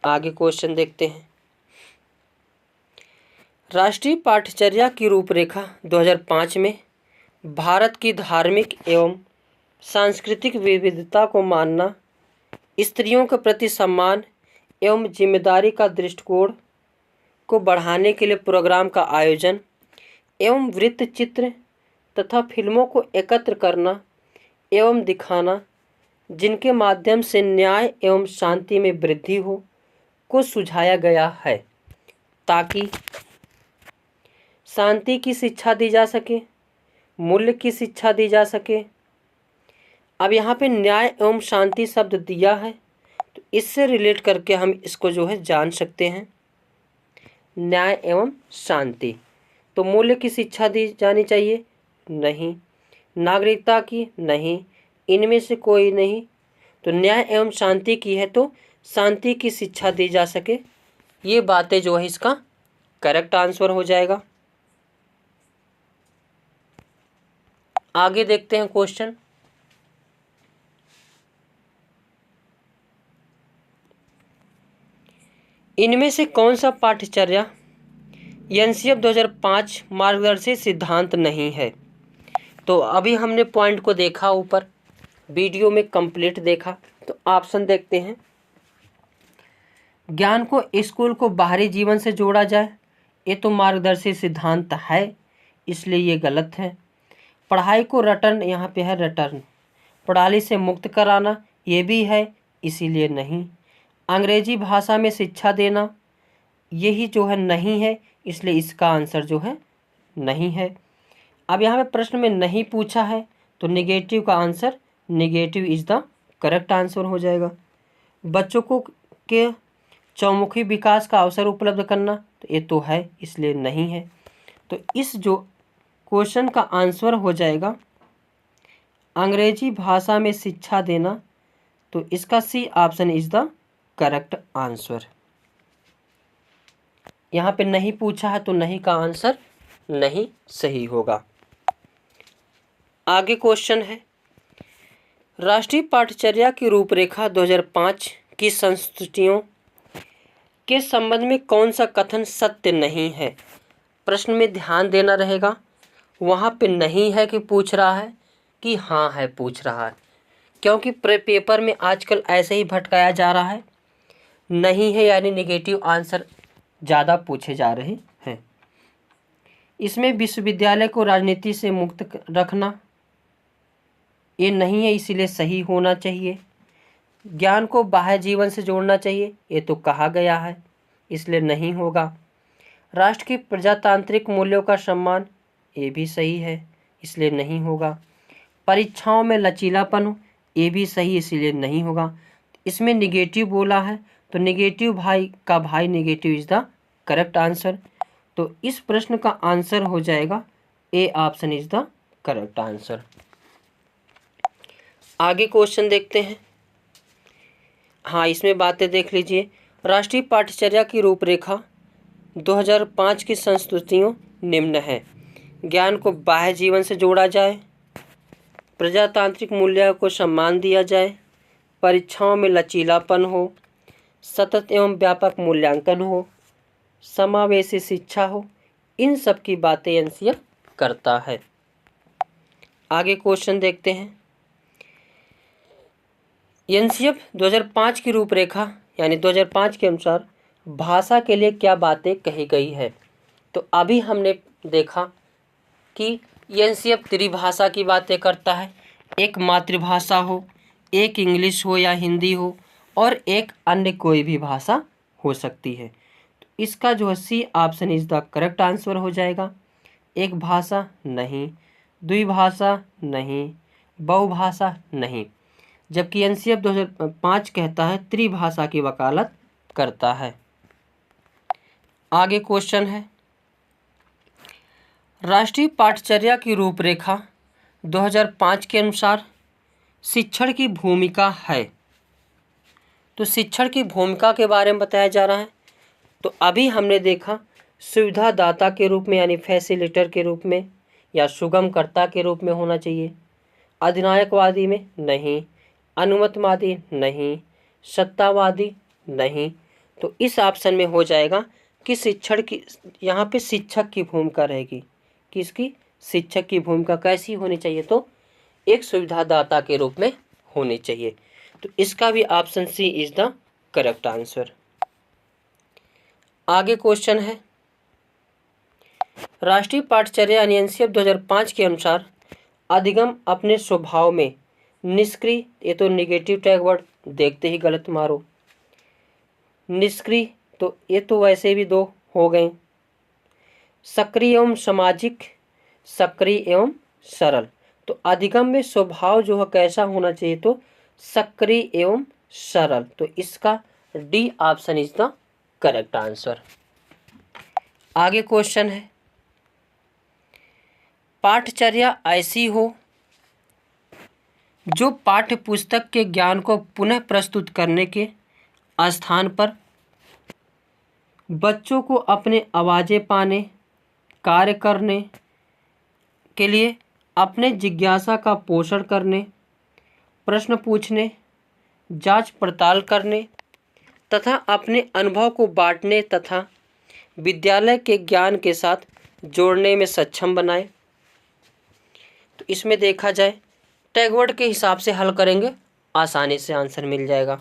आगे क्वेश्चन देखते हैं। राष्ट्रीय पाठ्यचर्या की रूपरेखा 2005 में भारत की धार्मिक एवं सांस्कृतिक विविधता को मानना, स्त्रियों के प्रति सम्मान एवं जिम्मेदारी का दृष्टिकोण को बढ़ाने के लिए प्रोग्राम का आयोजन एवं वृत्त चित्र तथा फिल्मों को एकत्र करना एवं दिखाना जिनके माध्यम से न्याय एवं शांति में वृद्धि हो को सुझाया गया है ताकि शांति की शिक्षा दी जा सके, मूल्य की शिक्षा दी जा सके। अब यहाँ पे न्याय एवं शांति शब्द दिया है तो इससे रिलेट करके हम इसको जो है जान सकते हैं। न्याय एवं शांति, तो मूल्य की शिक्षा दी जानी चाहिए, नहीं। नागरिकता की, नहीं। इनमें से कोई नहीं। तो न्याय एवं शांति की है तो शांति की शिक्षा दी जा सके, ये बातें जो है इसका करेक्ट आंसर हो जाएगा। आगे देखते हैं क्वेश्चन। इनमें से कौन सा पाठ्यचर्या एनसीएफ 2005 मार्गदर्शित सिद्धांत नहीं है? तो अभी हमने पॉइंट को देखा, ऊपर वीडियो में कंप्लीट देखा। तो ऑप्शन देखते हैं। ज्ञान को स्कूल को बाहरी जीवन से जोड़ा जाए, ये तो मार्गदर्शी सिद्धांत है, इसलिए ये गलत है। पढ़ाई को रटन, यहाँ पे है रटन, प्रणाली से मुक्त कराना, ये भी है, इसीलिए नहीं। अंग्रेजी भाषा में शिक्षा देना, यही जो है नहीं है, इसलिए इसका आंसर जो है नहीं है। अब यहाँ पे प्रश्न में नहीं पूछा है, तो नेगेटिव का answer negative is the correct answer हो जाएगा। बच्चों को के चौमुखी विकास का अवसर उपलब्ध करना, तो ये तो है, इसलिए नहीं है। तो इस जो क्वेश्चन का आंसर हो जाएगा अंग्रेजी भाषा में शिक्षा देना, तो इसका C option is the correct answer. यहाँ पे नहीं पूछा है, तो नहीं का आंसर नहीं सही होगा। आगे क्वेश्चन है, राष्ट्रीय पाठ्यचर्या की रूपरेखा 2005 की संस्तुतियों के संबंध में कौन सा कथन सत्य नहीं है? प्रश्न में ध्यान देना रहेगा, वहाँ पे नहीं है कि पूछ रहा है कि हाँ है पूछ रहा है, क्योंकि पेपर में आजकल ऐसे ही भटकाया जा रहा है। नहीं है यानी नेगेटिव आंसर ज़्यादा पूछे जा रहे हैं। इसमें विश्वविद्यालय को राजनीति से मुक्त रखना, ये नहीं है, इसीलिए सही होना चाहिए। ज्ञान को बाह्य जीवन से जोड़ना चाहिए, ये तो कहा गया है, इसलिए नहीं होगा। राष्ट्र की प्रजातांत्रिक मूल्यों का सम्मान, ये भी सही है, इसलिए नहीं होगा। परीक्षाओं में लचीलापन हो, ये भी सही, इसलिए नहीं होगा। इसमें निगेटिव बोला है, तो निगेटिव भाई का भाई negative is the correct answer. तो इस प्रश्न का आंसर हो जाएगा A option is the correct answer. आगे क्वेश्चन देखते हैं। हाँ, इसमें बातें देख लीजिए। राष्ट्रीय पाठ्यचर्या की रूपरेखा 2005 की संस्तुतियों निम्न है। ज्ञान को बाह्य जीवन से जोड़ा जाए, प्रजातांत्रिक मूल्यों को सम्मान दिया जाए, परीक्षाओं में लचीलापन हो, सतत एवं व्यापक मूल्यांकन हो, समावेशी शिक्षा हो, इन सब की बातें एनसीएफ करता है। आगे क्वेश्चन देखते हैं। एनसीएफ 2005 की रूपरेखा यानी 2005 के अनुसार भाषा के लिए क्या बातें कही गई है? तो अभी हमने देखा कि एनसीएफ त्रिभाषा की बातें करता है, एक मातृभाषा हो, एक इंग्लिश हो या हिंदी हो, और एक अन्य कोई भी भाषा हो सकती है। तो इसका जो है C option is the correct answer हो जाएगा। एक भाषा नहीं, द्विभाषा नहीं, बहुभाषा नहीं, जबकि एनसीएफ 2005 कहता है त्रिभाषा की वकालत करता है। आगे क्वेश्चन है, राष्ट्रीय पाठ्यचर्या की रूपरेखा 2005 के अनुसार शिक्षण की भूमिका है। तो शिक्षण की भूमिका के बारे में बताया जा रहा है। तो अभी हमने देखा सुविधादाता के रूप में यानी फैसिलिटेटर के रूप में या सुगमकर्ता के रूप में होना चाहिए, अधिनायकवादी में नहीं, अनुमतवादी नहीं, सत्तावादी नहीं। तो इस ऑप्शन में हो जाएगा कि शिक्षण की, यहाँ पे शिक्षक की भूमिका रहेगी। किसकी? शिक्षक की भूमिका कैसी होनी चाहिए? तो एक सुविधादाता के रूप में होनी चाहिए। तो इसका भी option C is the correct answer. आगे क्वेश्चन है, राष्ट्रीय पाठ्यचर्या एनसीएफ 2005 के अनुसार अधिगम अपने स्वभाव में निष्क्रिय, ये तो नेगेटिव टैग वर्ड देखते ही गलत मारो, निष्क्रिय तो ये तो वैसे भी दो हो गए, सक्रिय एवं सामाजिक, सक्रिय एवं सरल। तो अधिगम में स्वभाव जो है कैसा होना चाहिए? तो सक्रिय एवं सरल। तो इसका D option is the correct answer. आगे क्वेश्चन है, पाठ्यचर्या ऐसी हो जो पाठ्य पुस्तक के ज्ञान को पुनः प्रस्तुत करने के स्थान पर बच्चों को अपने आवाज़ें पाने, कार्य करने के लिए अपने जिज्ञासा का पोषण करने, प्रश्न पूछने, जांच पड़ताल करने, तथा अपने अनुभव को बांटने तथा विद्यालय के ज्ञान के साथ जोड़ने में सक्षम बनाए। तो इसमें देखा जाए टैगवर्ड के हिसाब से हल करेंगे, आसानी से आंसर मिल जाएगा।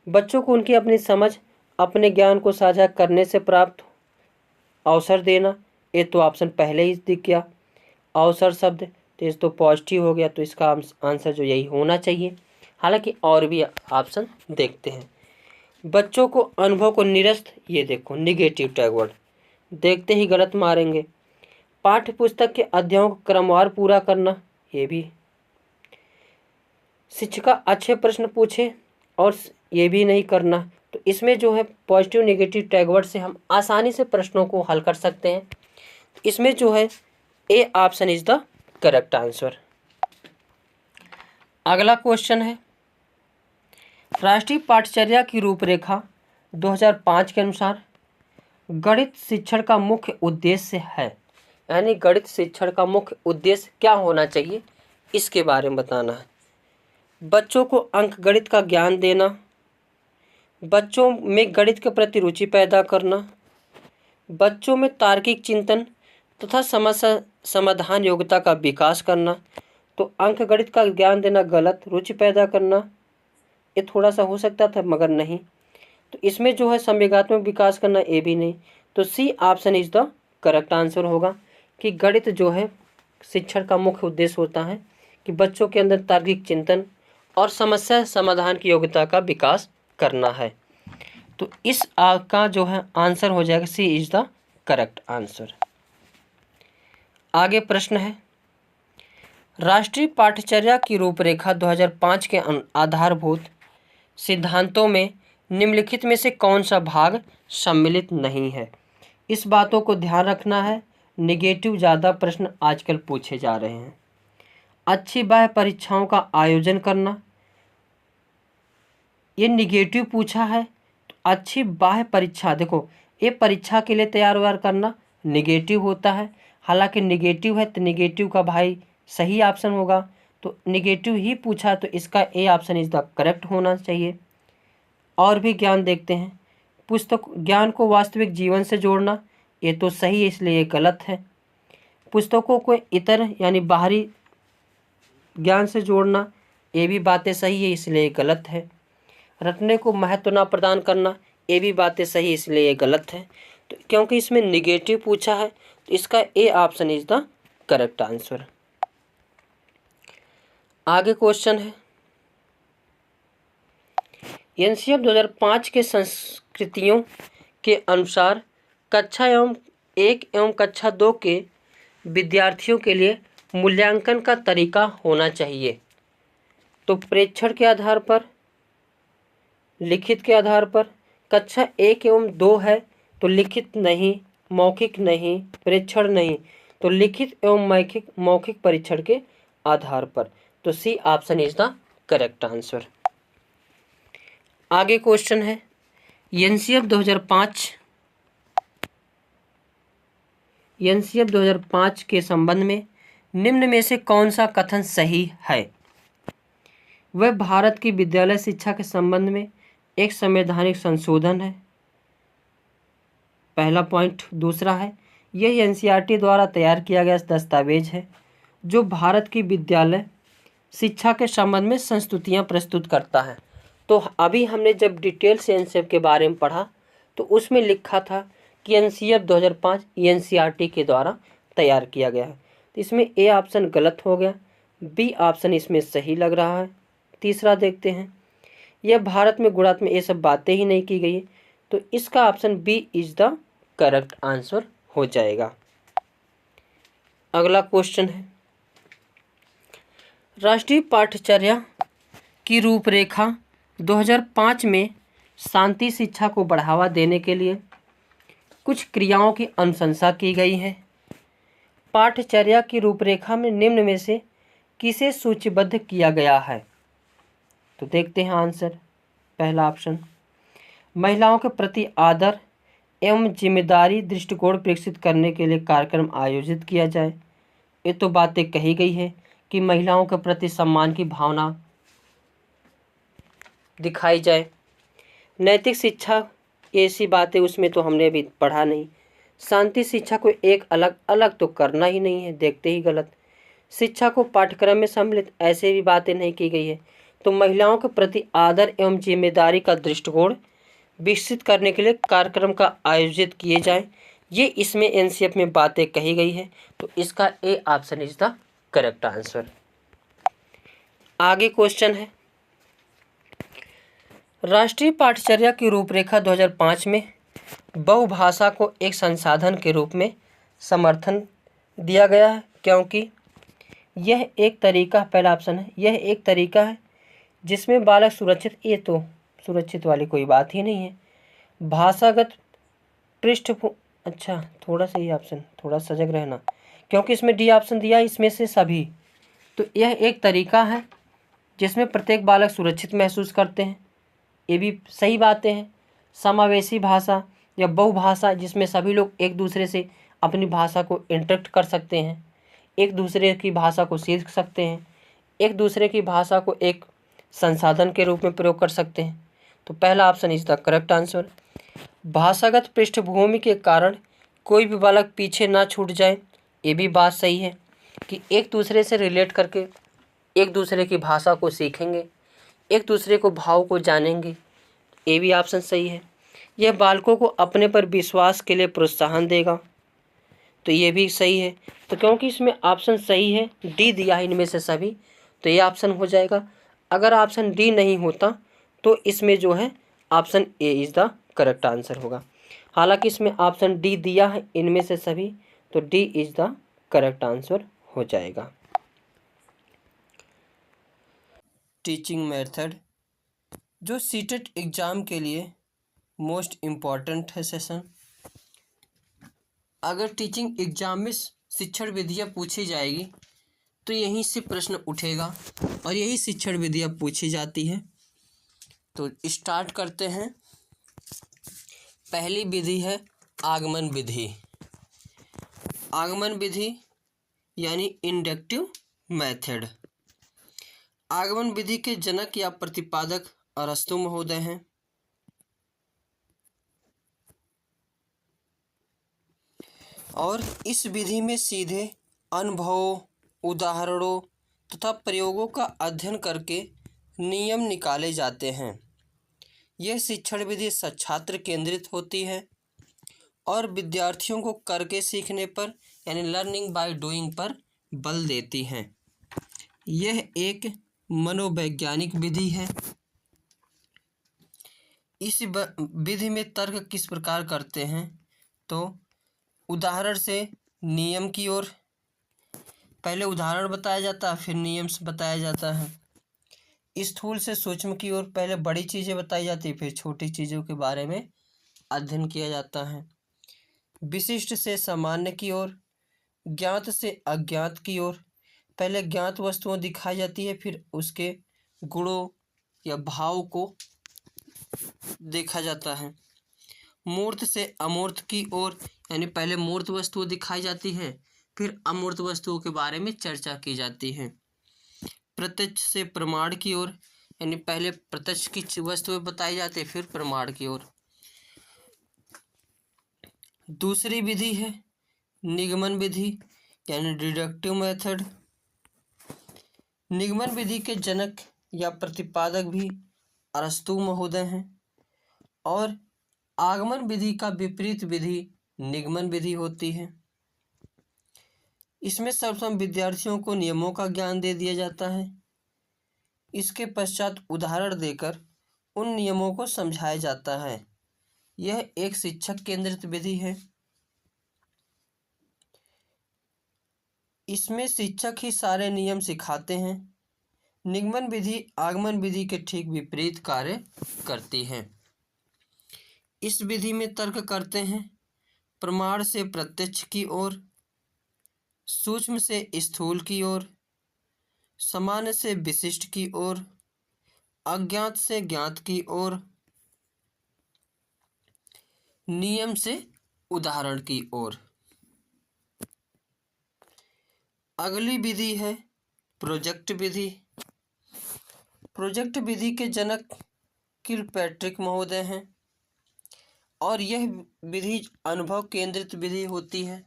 बच्चों को उनकी अपनी समझ, अपने ज्ञान को साझा करने से प्राप्त अवसर देना, ये तो ऑप्शन पहले ही दिख गया। अवसर शब्द तो इस तो पॉजिटिव हो गया, तो इसका आंसर जो यही होना चाहिए। हालांकि और भी ऑप्शन देखते हैं। बच्चों को अनुभव को निरस्त, ये देखो निगेटिव टैगवर्ड, देखते ही गलत मारेंगे। पाठ्य पुस्तक के अध्यायों को क्रमवार पूरा करना, ये भी। शिक्षिका अच्छे प्रश्न पूछे और ये भी नहीं करना, तो इसमें जो है पॉजिटिव नेगेटिव टैगवर्ड से हम आसानी से प्रश्नों को हल कर सकते हैं। इसमें जो है A option is the correct answer. अगला क्वेश्चन है, राष्ट्रीय पाठ्यचर्या की रूपरेखा 2005 के अनुसार गणित शिक्षण का मुख्य उद्देश्य है, यानी गणित शिक्षण का मुख्य उद्देश्य क्या होना चाहिए, इसके बारे में बताना है। बच्चों को अंक गणित का ज्ञान देना, बच्चों में गणित के प्रति रुचि पैदा करना, बच्चों में तार्किक चिंतन तथा समस्या समाधान योग्यता का विकास करना। तो अंक गणित का ज्ञान देना गलत, रुचि पैदा करना ये थोड़ा सा हो सकता था मगर नहीं। तो इसमें जो है संवेगात्मक विकास करना, ये भी नहीं। तो C option is the correct answer होगा कि गणित जो है शिक्षण का मुख्य उद्देश्य होता है कि बच्चों के अंदर तार्किक चिंतन और समस्या समाधान की योग्यता का विकास करना है। तो इस का जो है आंसर हो जाएगा सी इज द करेक्ट आंसर। आगे प्रश्न है, राष्ट्रीय पाठ्यचर्या की रूपरेखा 2005 के आधारभूत सिद्धांतों में निम्नलिखित में से कौन सा भाग सम्मिलित नहीं है। इस बातों को ध्यान रखना है, निगेटिव ज़्यादा प्रश्न आजकल पूछे जा रहे हैं। अच्छी बाह्य परीक्षाओं का आयोजन करना, ये निगेटिव पूछा है। तो अच्छी बाह्य परीक्षा, देखो ये परीक्षा के लिए तैयार व्यार करना निगेटिव होता है। हालांकि निगेटिव है तो निगेटिव का भाई सही ऑप्शन होगा, तो निगेटिव ही पूछा, तो इसका A option is the correct होना चाहिए। और भी ज्ञान देखते हैं, पुस्तक ज्ञान को वास्तविक जीवन से जोड़ना, ये तो सही है इसलिए ये गलत है। पुस्तकों को इतर यानी बाहरी ज्ञान से जोड़ना, ये भी बातें सही है इसलिए ये गलत है। रटने को महत्व ना प्रदान करना, ये भी बातें सही इसलिए ये गलत है। तो क्योंकि इसमें निगेटिव पूछा है तो इसका A option is the correct answer. आगे क्वेश्चन है, एनसीएफ 2005 के संस्कृतियों के अनुसार कक्षा एवं 1 एवं कक्षा 2 के विद्यार्थियों के लिए मूल्यांकन का तरीका होना चाहिए। तो प्रेक्षण के आधार पर, लिखित के आधार पर। कक्षा 1 एवं 2 है तो लिखित नहीं, मौखिक नहीं, प्रेक्षण नहीं, तो लिखित एवं मौखिक परीक्षण के आधार पर। तो C option is the correct answer. आगे क्वेश्चन है, एनसीएफ 2005 के संबंध में निम्न में से कौन सा कथन सही है। वह भारत की विद्यालय शिक्षा के संबंध में एक संवैधानिक संशोधन है, पहला पॉइंट। दूसरा है, यह एनसीईआरटी द्वारा तैयार किया गया दस्तावेज है जो भारत की विद्यालय शिक्षा के संबंध में संस्तुतियाँ प्रस्तुत करता है। तो अभी हमने जब डिटेल से एनसीएफ के बारे में पढ़ा तो उसमें लिखा था कि एनसीएफ 2005 एनसीईआरटी के द्वारा तैयार किया गया है। तो इसमें ए ऑप्शन गलत हो गया, बी ऑप्शन इसमें सही लग रहा है। तीसरा देखते हैं, यह भारत में गुणात्मक ये सब बातें ही नहीं की गई है, तो इसका option B is the correct answer हो जाएगा। अगला क्वेश्चन है, राष्ट्रीय पाठ्यचर्या की रूपरेखा 2005 में शांति शिक्षा को बढ़ावा देने के लिए कुछ क्रियाओं की अनुशंसा की गई है। पाठ्यचर्या की रूपरेखा में निम्न में से किसे सूचीबद्ध किया गया है। तो देखते हैं आंसर। पहला ऑप्शन, महिलाओं के प्रति आदर एवं जिम्मेदारी दृष्टिकोण विकसित करने के लिए कार्यक्रम आयोजित किया जाए। ये तो बातें कही गई है कि महिलाओं के प्रति सम्मान की भावना दिखाई जाए। नैतिक शिक्षा ऐसी बातें उसमें तो हमने अभी पढ़ा नहीं। शांति शिक्षा को एक अलग अलग तो करना ही नहीं है, देखते ही गलत। शिक्षा को पाठ्यक्रम में सम्मिलित ऐसे भी बातें नहीं की गई है। तो महिलाओं के प्रति आदर एवं जिम्मेदारी का दृष्टिकोण विकसित करने के लिए कार्यक्रम का आयोजित किए जाए, ये इसमें एनसीएफ में बातें कही गई है। तो इसका A option is the correct answer. आगे क्वेश्चन है, राष्ट्रीय पाठ्यचर्या की रूपरेखा 2005 में बहुभाषा को एक संसाधन के रूप में समर्थन दिया गया है, क्योंकि यह एक तरीका, पहला ऑप्शन है, यह एक तरीका है जिसमें बालक सुरक्षित, ये तो सुरक्षित वाली कोई बात ही नहीं है, भाषागत पृष्ठभूमि, अच्छा थोड़ा सा ये ऑप्शन थोड़ा सजग रहना, क्योंकि इसमें डी ऑप्शन दिया इसमें से सभी। तो यह एक तरीका है जिसमें प्रत्येक बालक सुरक्षित महसूस करते हैं, ये भी सही बातें हैं। समावेशी भाषा या बहुभाषा जिसमें सभी लोग एक दूसरे से अपनी भाषा को इंटरेक्ट कर सकते हैं, एक दूसरे की भाषा को सीख सकते हैं, एक दूसरे की भाषा को एक संसाधन के रूप में प्रयोग कर सकते हैं। तो पहला option is the correct answer. भाषागत पृष्ठभूमि के कारण कोई भी बालक पीछे ना छूट जाए, ये भी बात सही है कि एक दूसरे से रिलेट करके एक दूसरे की भाषा को सीखेंगे, एक दूसरे को भाव को जानेंगे, ये भी ऑप्शन सही है। यह बालकों को अपने पर विश्वास के लिए प्रोत्साहन देगा, तो ये भी सही है। तो क्योंकि इसमें ऑप्शन सही है, डी दिया है इनमें से सभी, तो ये ऑप्शन हो जाएगा। अगर ऑप्शन डी नहीं होता तो इसमें जो है option A is the correct answer होगा। हालांकि इसमें ऑप्शन डी दिया है इनमें से सभी, तो D is the correct answer हो जाएगा। टीचिंग मेथड जो सीटेट एग्ज़ाम के लिए मोस्ट इम्पॉर्टेंट है सेशन। अगर टीचिंग एग्ज़ाम में शिक्षण विधियाँ पूछी जाएगी तो यहीं से प्रश्न उठेगा और यही शिक्षण विधियाँ पूछी जाती है। तो स्टार्ट करते हैं। पहली विधि है आगमन विधि। आगमन विधि यानी इंडक्टिव मेथड। आगमन विधि के जनक या प्रतिपादक अरस्तु महोदय हैं। और इस विधि में सीधे अनुभवों, उदाहरणों तथा प्रयोगों का अध्ययन करके नियम निकाले जाते हैं। यह शिक्षण विधि छात्र केंद्रित होती है और विद्यार्थियों को करके सीखने पर यानी लर्निंग बाय डूइंग पर बल देती हैं। यह एक मनोवैज्ञानिक विधि है। इस विधि में तर्क किस प्रकार करते हैं, तो उदाहरण से नियम की ओर, पहले उदाहरण बताया जाता है फिर नियम से बताया जाता है। स्थूल से सूक्ष्म की ओर, पहले बड़ी चीज़ें बताई जाती फिर छोटी चीज़ों के बारे में अध्ययन किया जाता है। विशिष्ट से सामान्य की ओर, ज्ञात से अज्ञात की ओर, पहले ज्ञात वस्तुएं दिखाई जाती है फिर उसके गुणों या भाव को देखा जाता है। मूर्त से अमूर्त की ओर, यानी पहले मूर्त वस्तुएं दिखाई जाती है फिर अमूर्त वस्तुओं के बारे में चर्चा की जाती है। प्रत्यक्ष से प्रमाण की ओर, यानी पहले प्रत्यक्ष की वस्तुएं बताई जाती है फिर प्रमाण की ओर। दूसरी विधि है निगमन विधि यानी डिडक्टिव मेथड। निगमन विधि के जनक या प्रतिपादक भी अरस्तु महोदय हैं और आगमन विधि का विपरीत विधि निगमन विधि होती है। इसमें सर्वप्रथम विद्यार्थियों को नियमों का ज्ञान दे दिया जाता है। इसके पश्चात उदाहरण देकर उन नियमों को समझाया जाता है। यह एक शिक्षक केंद्रित विधि है। इसमें शिक्षक ही सारे नियम सिखाते हैं। निगमन विधि आगमन विधि के ठीक विपरीत कार्य करती है। इस विधि में तर्क करते हैं प्रमाण से प्रत्यक्ष की ओर, सूक्ष्म से स्थूल की ओर, सामान्य से विशिष्ट की ओर, अज्ञात से ज्ञात की ओर, नियम से उदाहरण की ओर। अगली विधि है प्रोजेक्ट विधि। प्रोजेक्ट विधि के जनक किलपैट्रिक महोदय हैं। और यह विधि अनुभव केंद्रित विधि होती है।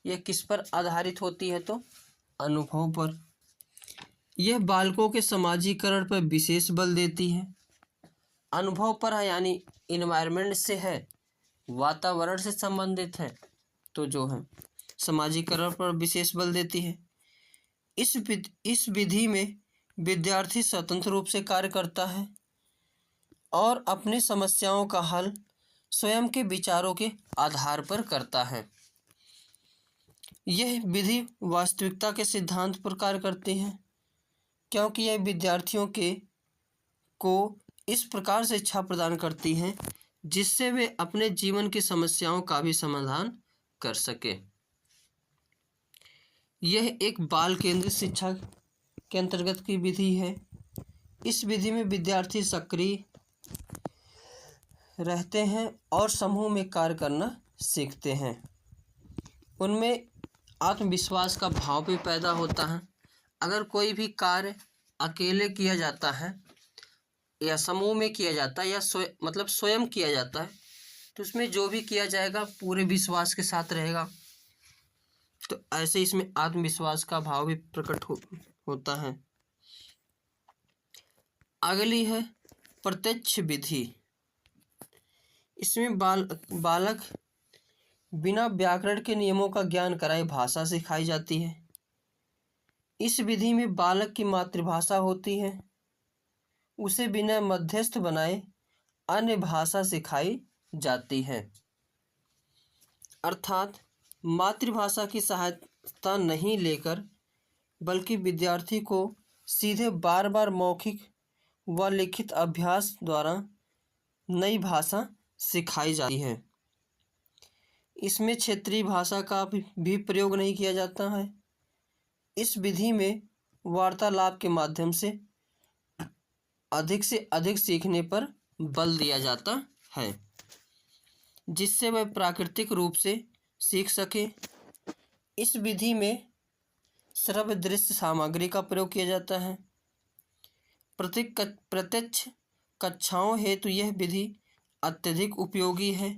यह किस पर आधारित होती है? तो अनुभव पर। यह बालकों के समाजीकरण पर विशेष बल देती है। अनुभव पर है, यानी इन्वायरमेंट से है, वातावरण से संबंधित है, तो जो है समाजीकरण पर विशेष बल देती है। इस विधि में विद्यार्थी स्वतंत्र रूप से कार्य करता है और अपनी समस्याओं का हल स्वयं के विचारों के आधार पर करता है। यह विधि वास्तविकता के सिद्धांत पर कार्य करती है, क्योंकि यह विद्यार्थियों को इस प्रकार से शिक्षा प्रदान करती है जिससे वे अपने जीवन की समस्याओं का भी समाधान कर सके। यह एक बाल केंद्रित शिक्षा के अंतर्गत की विधि है। इस विधि में विद्यार्थी सक्रिय रहते हैं और समूह में कार्य करना सीखते हैं। उनमें आत्मविश्वास का भाव भी पैदा होता है। अगर कोई भी कार्य अकेले किया जाता है या समूह में किया जाता है या स्वयं किया जाता है, तो उसमें जो भी किया जाएगा पूरे विश्वास के साथ रहेगा। तो ऐसे इसमें आत्मविश्वास का भाव भी प्रकट होता है। अगली है प्रत्यक्ष विधि। इसमें बालक बिना व्याकरण के नियमों का ज्ञान कराए भाषा सिखाई जाती है। इस विधि में बालक की मातृभाषा होती है, उसे बिना मध्यस्थ बनाए अन्य भाषा सिखाई जाती है। अर्थात मातृभाषा की सहायता नहीं लेकर बल्कि विद्यार्थी को सीधे बार बार मौखिक व लिखित अभ्यास द्वारा नई भाषा सिखाई जाती है। इसमें क्षेत्रीय भाषा का भी प्रयोग नहीं किया जाता है। इस विधि में वार्तालाप के माध्यम से अधिक सीखने पर बल दिया जाता है, जिससे वह प्राकृतिक रूप से सीख सके। इस विधि में श्रव्य दृश्य सामग्री का प्रयोग किया जाता है। प्रत्यक्ष कक्षाओं हेतु यह विधि अत्यधिक उपयोगी है।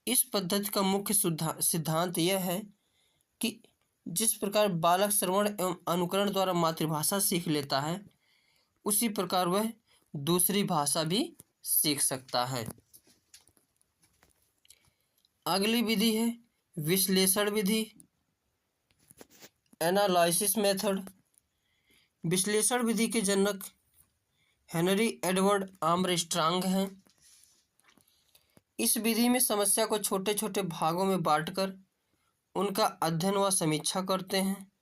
इस पद्धति का मुख्य सिद्धांत यह है कि जिस प्रकार बालक श्रवण एवं अनुकरण द्वारा मातृभाषा सीख लेता है, उसी प्रकार वह दूसरी भाषा भी सीख सकता है। अगली विधि है विश्लेषण विधि, एनालिसिस मेथड। विश्लेषण विधि के जनक हेनरी एडवर्ड आर्मस्ट्रांग हैं। इस विधि में समस्या को छोटे छोटे भागों में बांटकर उनका अध्ययन व समीक्षा करते हैं,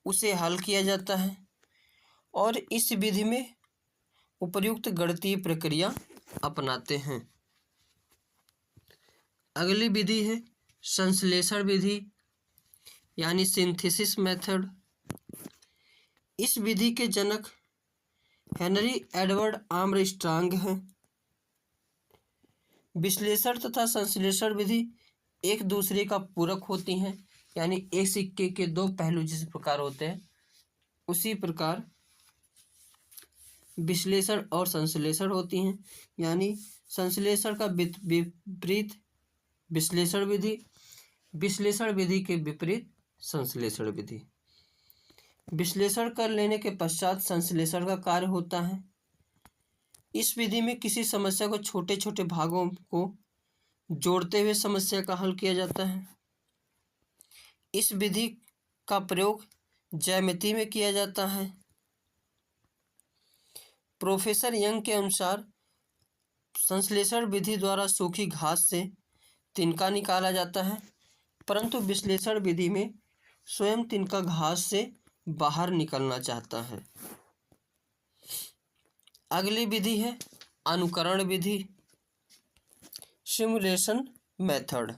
उसे हल किया जाता है और इस विधि में उपयुक्त गणितीय प्रक्रिया अपनाते हैं। अगली विधि है संश्लेषण विधि, यानी सिंथेसिस मेथड। इस विधि के जनक हेनरी एडवर्ड आर्मस्ट्रांग हैं। विश्लेषण तथा संश्लेषण विधि एक दूसरे का पूरक होती हैं, यानी एक सिक्के के दो पहलू जिस प्रकार होते हैं, उसी प्रकार विश्लेषण और संश्लेषण होती हैं। यानी संश्लेषण का विपरीत विश्लेषण विधि, विश्लेषण विधि के विपरीत संश्लेषण विधि। विश्लेषण कर लेने के पश्चात संश्लेषण का कार्य होता है। इस विधि में किसी समस्या को छोटे छोटे भागों को जोड़ते हुए समस्या का हल किया जाता है। इस विधि का प्रयोग ज्यामिति में किया जाता है। प्रोफेसर यंग के अनुसार संश्लेषण विधि द्वारा सूखी घास से तिनका निकाला जाता है, परंतु विश्लेषण विधि में स्वयं तिनका घास से बाहर निकलना चाहता है। अगली विधि है अनुकरण विधि, सिमुलेशन मेथड।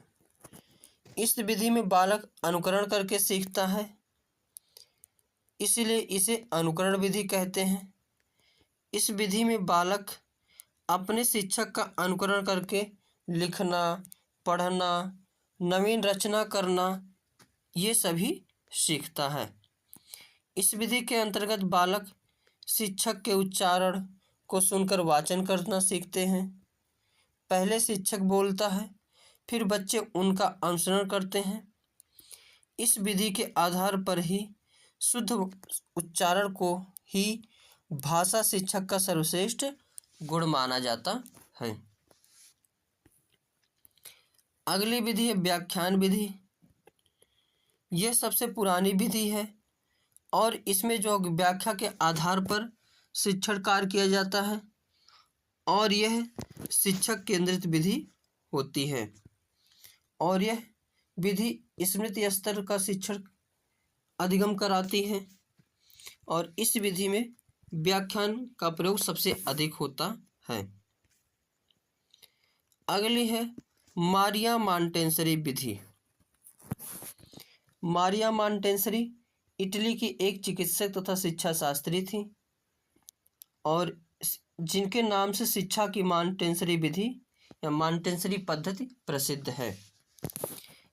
इस विधि में बालक अनुकरण करके सीखता है, इसलिए इसे अनुकरण विधि कहते हैं। इस विधि में बालक अपने शिक्षक का अनुकरण करके लिखना, पढ़ना, नवीन रचना करना, ये सभी सीखता है। इस विधि के अंतर्गत बालक शिक्षक के उच्चारण को सुनकर वाचन करना सीखते हैं। पहले शिक्षक बोलता है, फिर बच्चे उनका अनुसरण करते हैं। इस विधि के आधार पर ही शुद्ध उच्चारण को ही भाषा शिक्षक का सर्वश्रेष्ठ गुण माना जाता है। अगली विधि है व्याख्यान विधि। यह सबसे पुरानी विधि है और इसमें जो व्याख्या के आधार पर शिक्षण कार्य किया जाता है और यह शिक्षक केंद्रित विधि होती है और यह विधि स्मृति स्तर का शिक्षण अधिगम कराती है और इस विधि में व्याख्यान का प्रयोग सबसे अधिक होता है। अगली है मारिया मॉन्टेसरी विधि। मारिया मॉन्टेसरी इटली की एक चिकित्सक तथा शिक्षा शास्त्री थी और जिनके नाम से शिक्षा की मॉन्टेसरी विधि या मॉन्टेसरी पद्धति प्रसिद्ध है।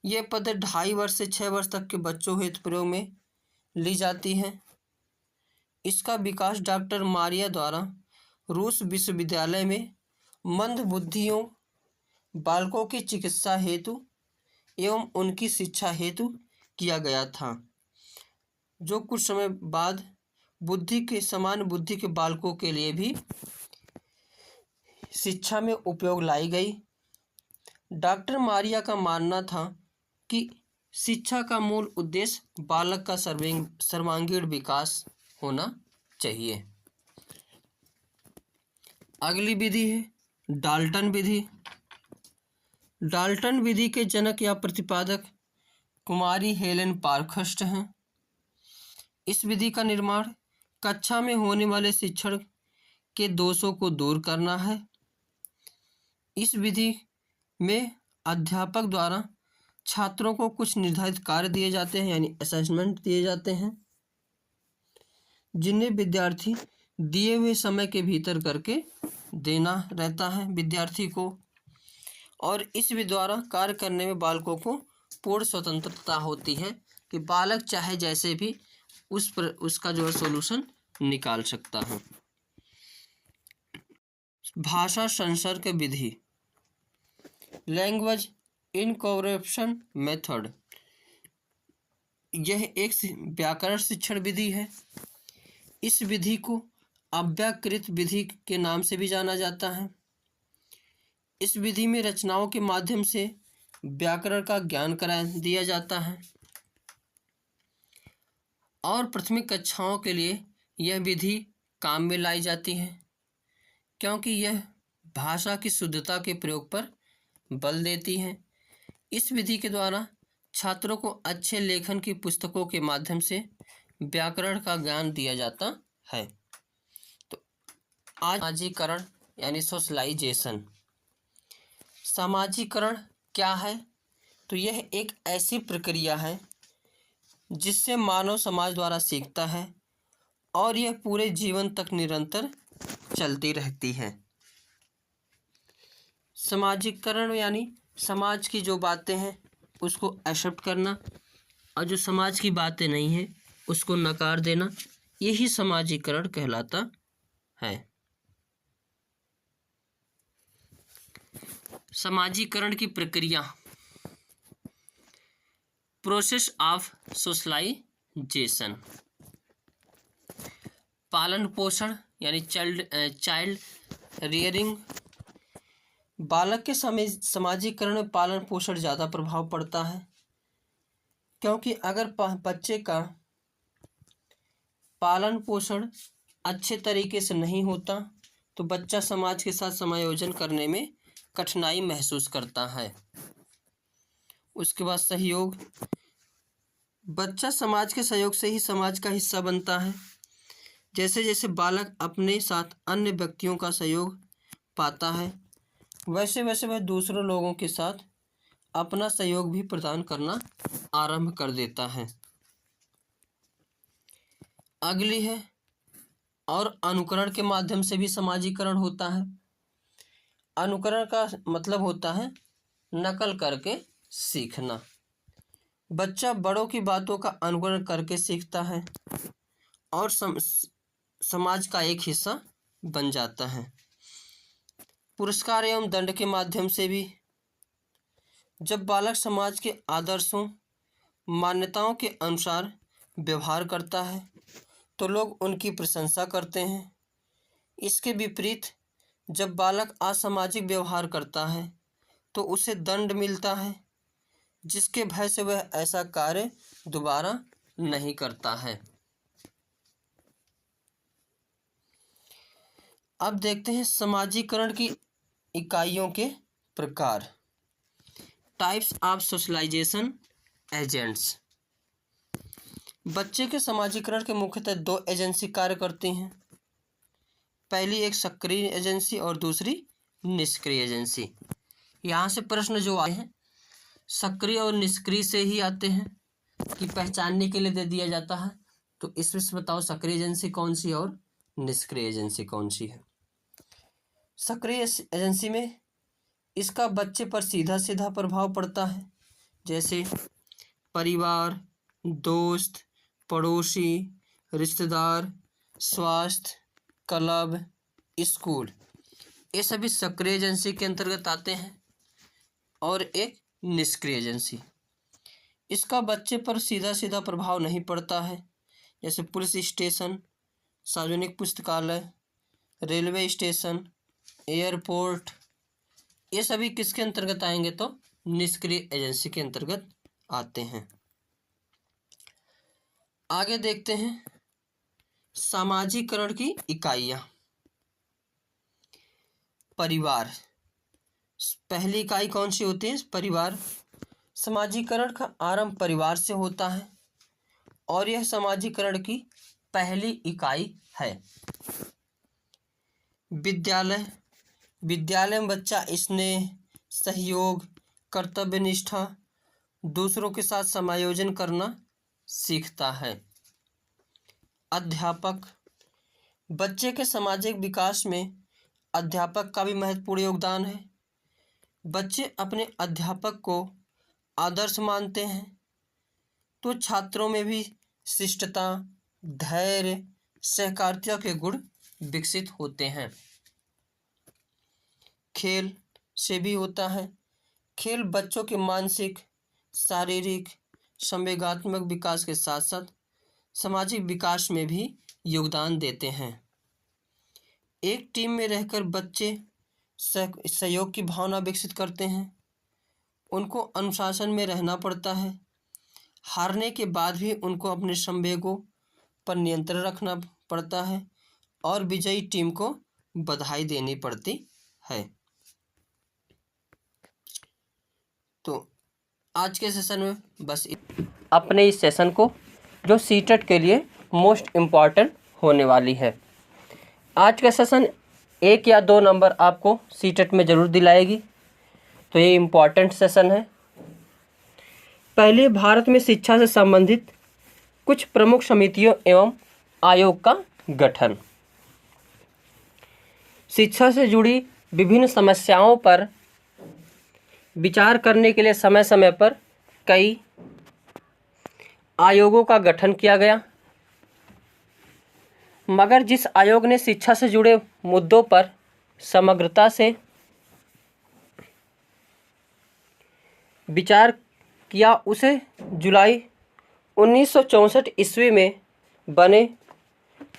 यह पद्धति 2.5 वर्ष से 6 वर्ष तक के बच्चों हेतु प्रयोग में ली जाती है। इसका विकास डॉक्टर मारिया द्वारा रूस विश्वविद्यालय में मंद बुद्धियों बालकों की चिकित्सा हेतु एवं उनकी शिक्षा हेतु किया गया था, जो कुछ समय बाद बुद्धि के समान बुद्धि के बालकों के लिए भी शिक्षा में उपयोग लाई गई। डॉक्टर मारिया का मानना था कि शिक्षा का मूल उद्देश्य बालक का सर्वांगीण विकास होना चाहिए। अगली विधि है डाल्टन विधि। डाल्टन विधि के जनक या प्रतिपादक कुमारी हेलेन पारखस्ट हैं। इस विधि का निर्माण कक्षा में होने वाले शिक्षण के दोषों को दूर करना है। इस विधि में अध्यापक द्वारा छात्रों को कुछ निर्धारित कार्य दिए जाते हैं यानी असाइनमेंट दिए जाते हैं, जिन्हें विद्यार्थी दिए हुए समय के भीतर करके देना रहता है विद्यार्थी को और इस विधि द्वारा कार्य करने में बालकों को पूर्ण स्वतंत्रता होती है कि बालक चाहे जैसे भी उसका जो है सॉल्यूशन निकाल सकता है। भाषा संसर्ग विधि, लैंग्वेज इनकॉर्पोरेशन मेथड, यह एक व्याकरण शिक्षण विधि है। इस विधि को अव्याकृत विधि के नाम से भी जाना जाता है। इस विधि में रचनाओं के माध्यम से व्याकरण का ज्ञान करा दिया जाता है और प्राथमिक कक्षाओं के लिए यह विधि काम में लाई जाती है क्योंकि यह भाषा की शुद्धता के प्रयोग पर बल देती है। इस विधि के द्वारा छात्रों को अच्छे लेखन की पुस्तकों के माध्यम से व्याकरण का ज्ञान दिया जाता है। तो आज सामाजीकरण यानी सोशलाइजेशन। सामाजीकरण क्या है? तो यह एक ऐसी प्रक्रिया है जिससे मानव समाज द्वारा सीखता है और यह पूरे जीवन तक निरंतर चलती रहती है। सामाजिकरण यानी समाज की जो बातें हैं उसको एक्सेप्ट करना और जो समाज की बातें नहीं हैं उसको नकार देना, यही सामाजिकरण कहलाता है। सामाजिकरण की प्रक्रिया, प्रोसेस ऑफ सोशलाइजेशन। पालन पोषण यानी चाइल्ड रियरिंग। बालक के सामाजिकरण में पालन पोषण ज़्यादा प्रभाव पड़ता है क्योंकि अगर बच्चे का पालन पोषण अच्छे तरीके से नहीं होता तो बच्चा समाज के साथ समायोजन करने में कठिनाई महसूस करता है। उसके बाद सहयोग। बच्चा समाज के सहयोग से ही समाज का हिस्सा बनता है। जैसे जैसे बालक अपने साथ अन्य व्यक्तियों का सहयोग पाता है वैसे वैसे वह दूसरों लोगों के साथ अपना सहयोग भी प्रदान करना आरंभ कर देता है। अगली है और अनुकरण के माध्यम से भी समाजीकरण होता है। अनुकरण का मतलब होता है नकल करके सीखना। बच्चा बड़ों की बातों का अनुकरण करके सीखता है और समाज का एक हिस्सा बन जाता है। पुरस्कार एवं दंड के माध्यम से भी जब बालक समाज के आदर्शों मान्यताओं के अनुसार व्यवहार करता है तो लोग उनकी प्रशंसा करते हैं। इसके विपरीत जब बालक असामाजिक व्यवहार करता है तो उसे दंड मिलता है, जिसके भय से वह ऐसा कार्य दोबारा नहीं करता है। अब देखते हैं समाजीकरण की इकाइयों के प्रकार। Types of socialisation agents. बच्चे के समाजीकरण के मुख्यतः दो एजेंसी कार्य करती हैं। पहली एक सक्रिय एजेंसी और दूसरी निष्क्रिय एजेंसी। यहाँ से प्रश्न जो आए हैं सक्रिय और निष्क्रिय से ही आते हैं कि पहचानने के लिए दे दिया जाता है। तो इसमें से बताओ सक्रिय एजेंसी कौन सी और निष्क्रिय एजेंसी कौन सी है। सक्रिय एजेंसी में इसका बच्चे पर सीधा सीधा प्रभाव पड़ता है, जैसे परिवार, दोस्त, पड़ोसी, रिश्तेदार, स्वास्थ्य, क्लब, स्कूल, ये सभी सक्रिय एजेंसी के अंतर्गत आते हैं। और एक निष्क्रिय एजेंसी, इसका बच्चे पर सीधा सीधा प्रभाव नहीं पड़ता है, जैसे पुलिस स्टेशन, सार्वजनिक पुस्तकालय, रेलवे स्टेशन, एयरपोर्ट, ये सभी किसके अंतर्गत आएंगे तो निष्क्रिय एजेंसी के अंतर्गत आते हैं। आगे देखते हैं सामाजिकरण की इकाइयाँ। परिवार, पहली इकाई कौन सी होती है, परिवार। समाजीकरण का आरंभ परिवार से होता है और यह समाजीकरण की पहली इकाई है। विद्यालय, विद्यालय में बच्चा स्नेह, सहयोग, कर्तव्यनिष्ठा, दूसरों के साथ समायोजन करना सीखता है। अध्यापक, बच्चे के सामाजिक विकास में अध्यापक का भी महत्वपूर्ण योगदान है। बच्चे अपने अध्यापक को आदर्श मानते हैं तो छात्रों में भी शिष्टता, धैर्य, सहकारिता के गुण विकसित होते हैं। खेल से भी होता है। खेल बच्चों के मानसिक, शारीरिक, संवेगात्मक विकास के साथ साथ सामाजिक विकास में भी योगदान देते हैं। एक टीम में रहकर बच्चे सहयोग की भावना विकसित करते हैं। उनको अनुशासन में रहना पड़ता है। हारने के बाद भी उनको अपने संवेगों पर नियंत्रण रखना पड़ता है और विजयी टीम को बधाई देनी पड़ती है। तो आज के सेशन में बस अपने इस सेशन को जो सीटेट के लिए मोस्ट इम्पॉर्टेंट होने वाली है। आज का सेशन 1 या 2 नंबर आपको सीटेट में ज़रूर दिलाएगी, तो ये इम्पॉर्टेंट सेशन है। पहले भारत में शिक्षा से संबंधित कुछ प्रमुख समितियों एवं आयोग का गठन। शिक्षा से जुड़ी विभिन्न समस्याओं पर विचार करने के लिए समय समय पर कई आयोगों का गठन किया गया, मगर जिस आयोग ने शिक्षा से जुड़े मुद्दों पर समग्रता से विचार किया उसे जुलाई 1964 ईस्वी में बने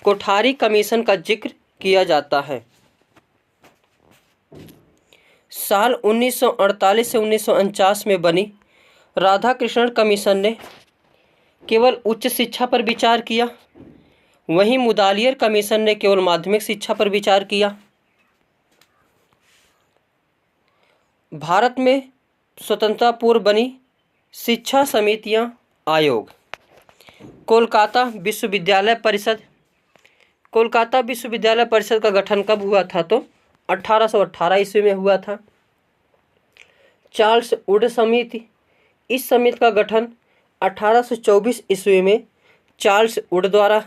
कोठारी कमीशन का जिक्र किया जाता है। साल 1948 से 1949 में बनी राधाकृष्णन कमीशन ने केवल उच्च शिक्षा पर विचार किया, वहीं मुदालियर कमीशन ने केवल माध्यमिक शिक्षा पर विचार किया। भारत में स्वतंत्रता पूर्व बनी शिक्षा समितियां आयोग। कोलकाता विश्वविद्यालय परिषद। कोलकाता विश्वविद्यालय परिषद का गठन कब हुआ था तो 1818 ईस्वी में हुआ था। चार्ल्स वुड समिति, इस समिति का गठन 1824 ईस्वी में चार्ल्स वुड द्वारा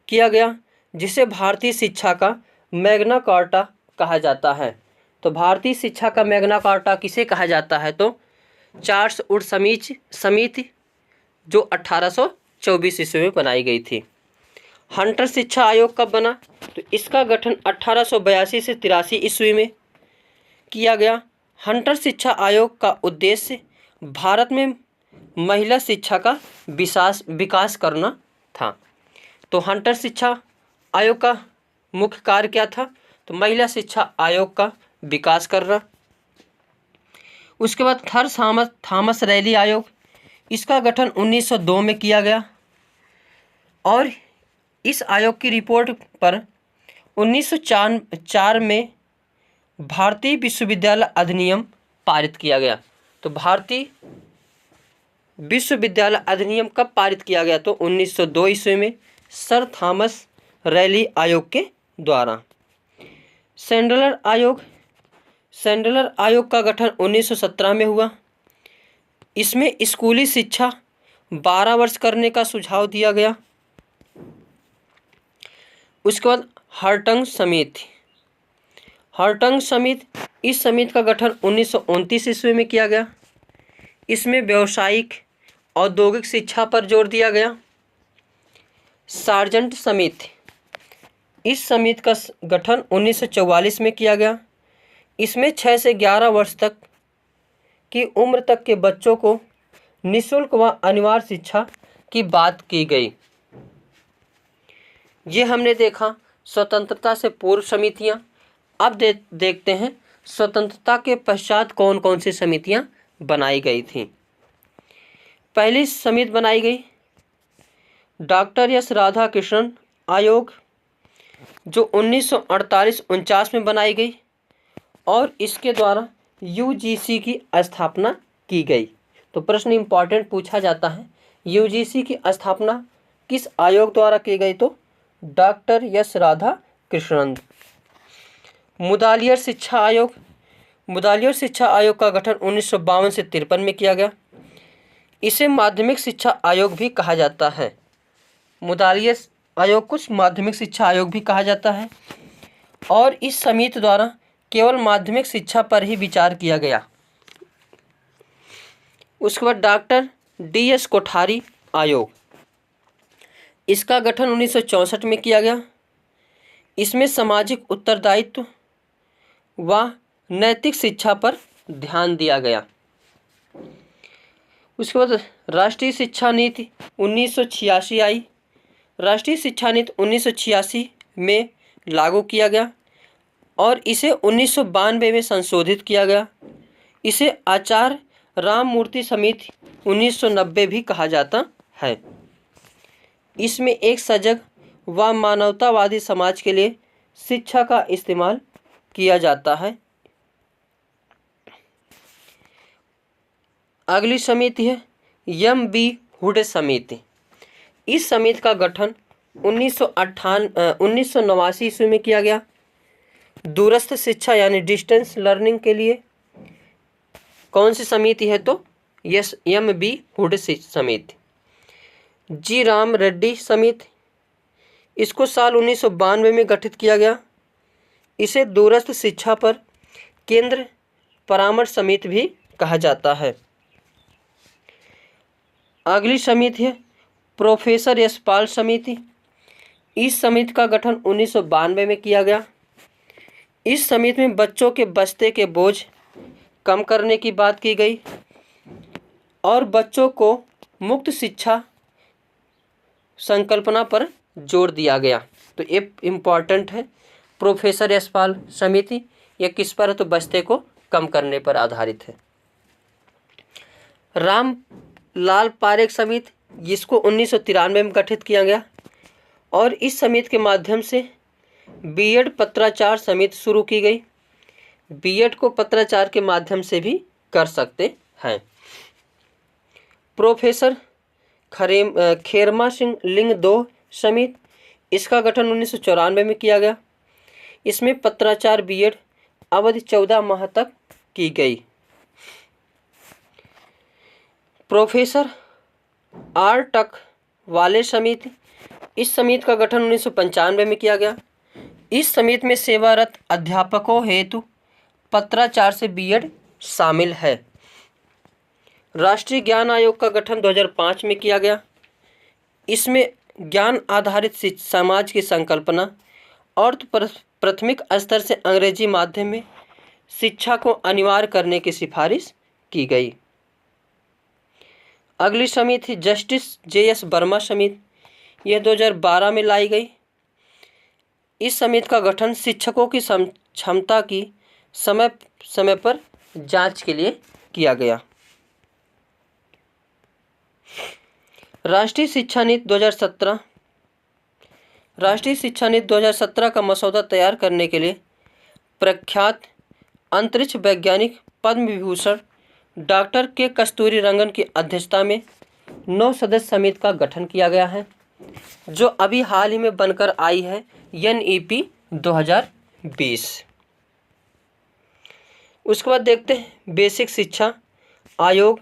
किया गया, जिसे भारतीय शिक्षा का मैग्ना कार्टा कहा जाता है। तो भारतीय शिक्षा का मैग्ना कार्टा किसे कहा जाता है तो चार्ल्स वुड समिति, जो 1824 ईस्वी में बनाई गई थी। हंटर शिक्षा आयोग कब बना तो इसका गठन 1882 से 83 ईस्वी में किया गया। हंटर शिक्षा आयोग का उद्देश्य भारत में महिला शिक्षा का विकास करना था। तो हंटर शिक्षा आयोग का मुख्य कार्य क्या था? तो महिला शिक्षा आयोग का विकास करना। उसके बाद थॉमस रैली आयोग, इसका गठन 1902 में किया गया और इस आयोग की रिपोर्ट पर 1904 में भारतीय विश्वविद्यालय अधिनियम पारित किया गया। तो भारतीय विश्वविद्यालय अधिनियम कब पारित किया गया? तो 1902 ईस्वी में सर थॉमस रैली आयोग के द्वारा। सैंडलर आयोग का गठन 1917 में हुआ। इसमें स्कूली शिक्षा 12 वर्ष करने का सुझाव दिया गया। उसके बाद हर्टंग समिति, इस समिति का गठन 1929 ईस्वी में किया गया। इसमें व्यावसायिक औद्योगिक शिक्षा पर जोर दिया गया। सार्जेंट समिति, इस समिति का गठन 1944 में किया गया। इसमें 6 से 11 वर्ष तक की उम्र तक के बच्चों को निःशुल्क व अनिवार्य शिक्षा की बात की गई। ये हमने देखा स्वतंत्रता से पूर्व समितियां। अब देखते हैं स्वतंत्रता के पश्चात कौन कौन सी समितियां बनाई गई थी। पहली समिति बनाई गई डॉक्टर एस राधाकृष्णन आयोग, जो 1948-49 में बनाई गई और इसके द्वारा यूजीसी की स्थापना की गई। तो प्रश्न इम्पॉर्टेंट पूछा जाता है, यूजीसी की स्थापना किस आयोग द्वारा की गई? तो डॉक्टर एस राधाकृष्णन। मुदालियर शिक्षा आयोग का गठन 1952 से 53 में किया गया। इसे माध्यमिक शिक्षा आयोग भी कहा जाता है। मुदालियर आयोग कुछ माध्यमिक शिक्षा आयोग भी कहा जाता है और इस समिति द्वारा केवल माध्यमिक शिक्षा पर ही विचार किया गया। उसके बाद डॉक्टर डी.एस. कोठारी आयोग, इसका गठन 1964 में किया गया। इसमें सामाजिक उत्तरदायित्व व नैतिक शिक्षा पर ध्यान दिया गया। उसके बाद राष्ट्रीय शिक्षा नीति 1986 आई। राष्ट्रीय शिक्षा नीति 1986 में लागू किया गया और इसे 1992 में संशोधित किया गया। इसे आचार्य राममूर्ति समिति 1990 भी कहा जाता है। इसमें एक सजग व मानवतावादी समाज के लिए शिक्षा का इस्तेमाल किया जाता है। अगली समिति है एम.बी. हुड समिति। इस समिति का गठन 1989 ईस्वी में किया गया। दूरस्थ शिक्षा यानी डिस्टेंस लर्निंग के लिए कौन सी समिति है? तो यस, एम.बी. हुड समिति। जी राम रेड्डी समिति, इसको साल 1992 में गठित किया गया। इसे दूरस्थ शिक्षा पर केंद्र परामर्श समिति भी कहा जाता है। अगली समिति है प्रोफेसर यशपाल समिति। इस समिति का गठन 1992 में किया गया। इस समिति में बच्चों के बस्ते के बोझ कम करने की बात की गई और बच्चों को मुक्त शिक्षा संकल्पना पर जोर दिया गया। तो ये इम्पॉर्टेंट है। प्रोफेसर यशपाल समिति ये किस पर है? तो बस्ते को कम करने पर आधारित है। रामलाल पारेख समिति, जिसको 1993 में गठित किया गया और इस समिति के माध्यम से बीएड पत्राचार समिति शुरू की गई। बीएड को पत्राचार के माध्यम से भी कर सकते हैं। प्रोफेसर खेरमा सिंह लिंग 2 समिति, इसका गठन 1994 में किया गया। इसमें पत्राचार बीएड अवधि 14 माह तक की गई। प्रोफेसर आर टक वाले समिति, इस समिति का गठन 1995 में किया गया। इस समिति में सेवारत अध्यापकों हेतु पत्राचार से बीएड शामिल है। राष्ट्रीय ज्ञान आयोग का गठन 2005 में किया गया। इसमें ज्ञान आधारित समाज की संकल्पना और प्राथमिक स्तर से अंग्रेजी माध्यम में शिक्षा को अनिवार्य करने की सिफारिश की गई। अगली समिति जस्टिस JS वर्मा समिति, यह 2012 में लाई गई। इस समिति का गठन शिक्षकों की क्षमता की समय समय पर जांच के लिए किया गया। राष्ट्रीय शिक्षा नीति 2017, राष्ट्रीय शिक्षा नीति 2017 का मसौदा तैयार करने के लिए प्रख्यात अंतरिक्ष वैज्ञानिक पद्म विभूषण डॉक्टर के कस्तूरीरंगन की अध्यक्षता में 9 सदस्य समिति का गठन किया गया है, जो अभी हाल ही में बनकर आई है NEP 2020। उसके बाद देखते हैं बेसिक शिक्षा आयोग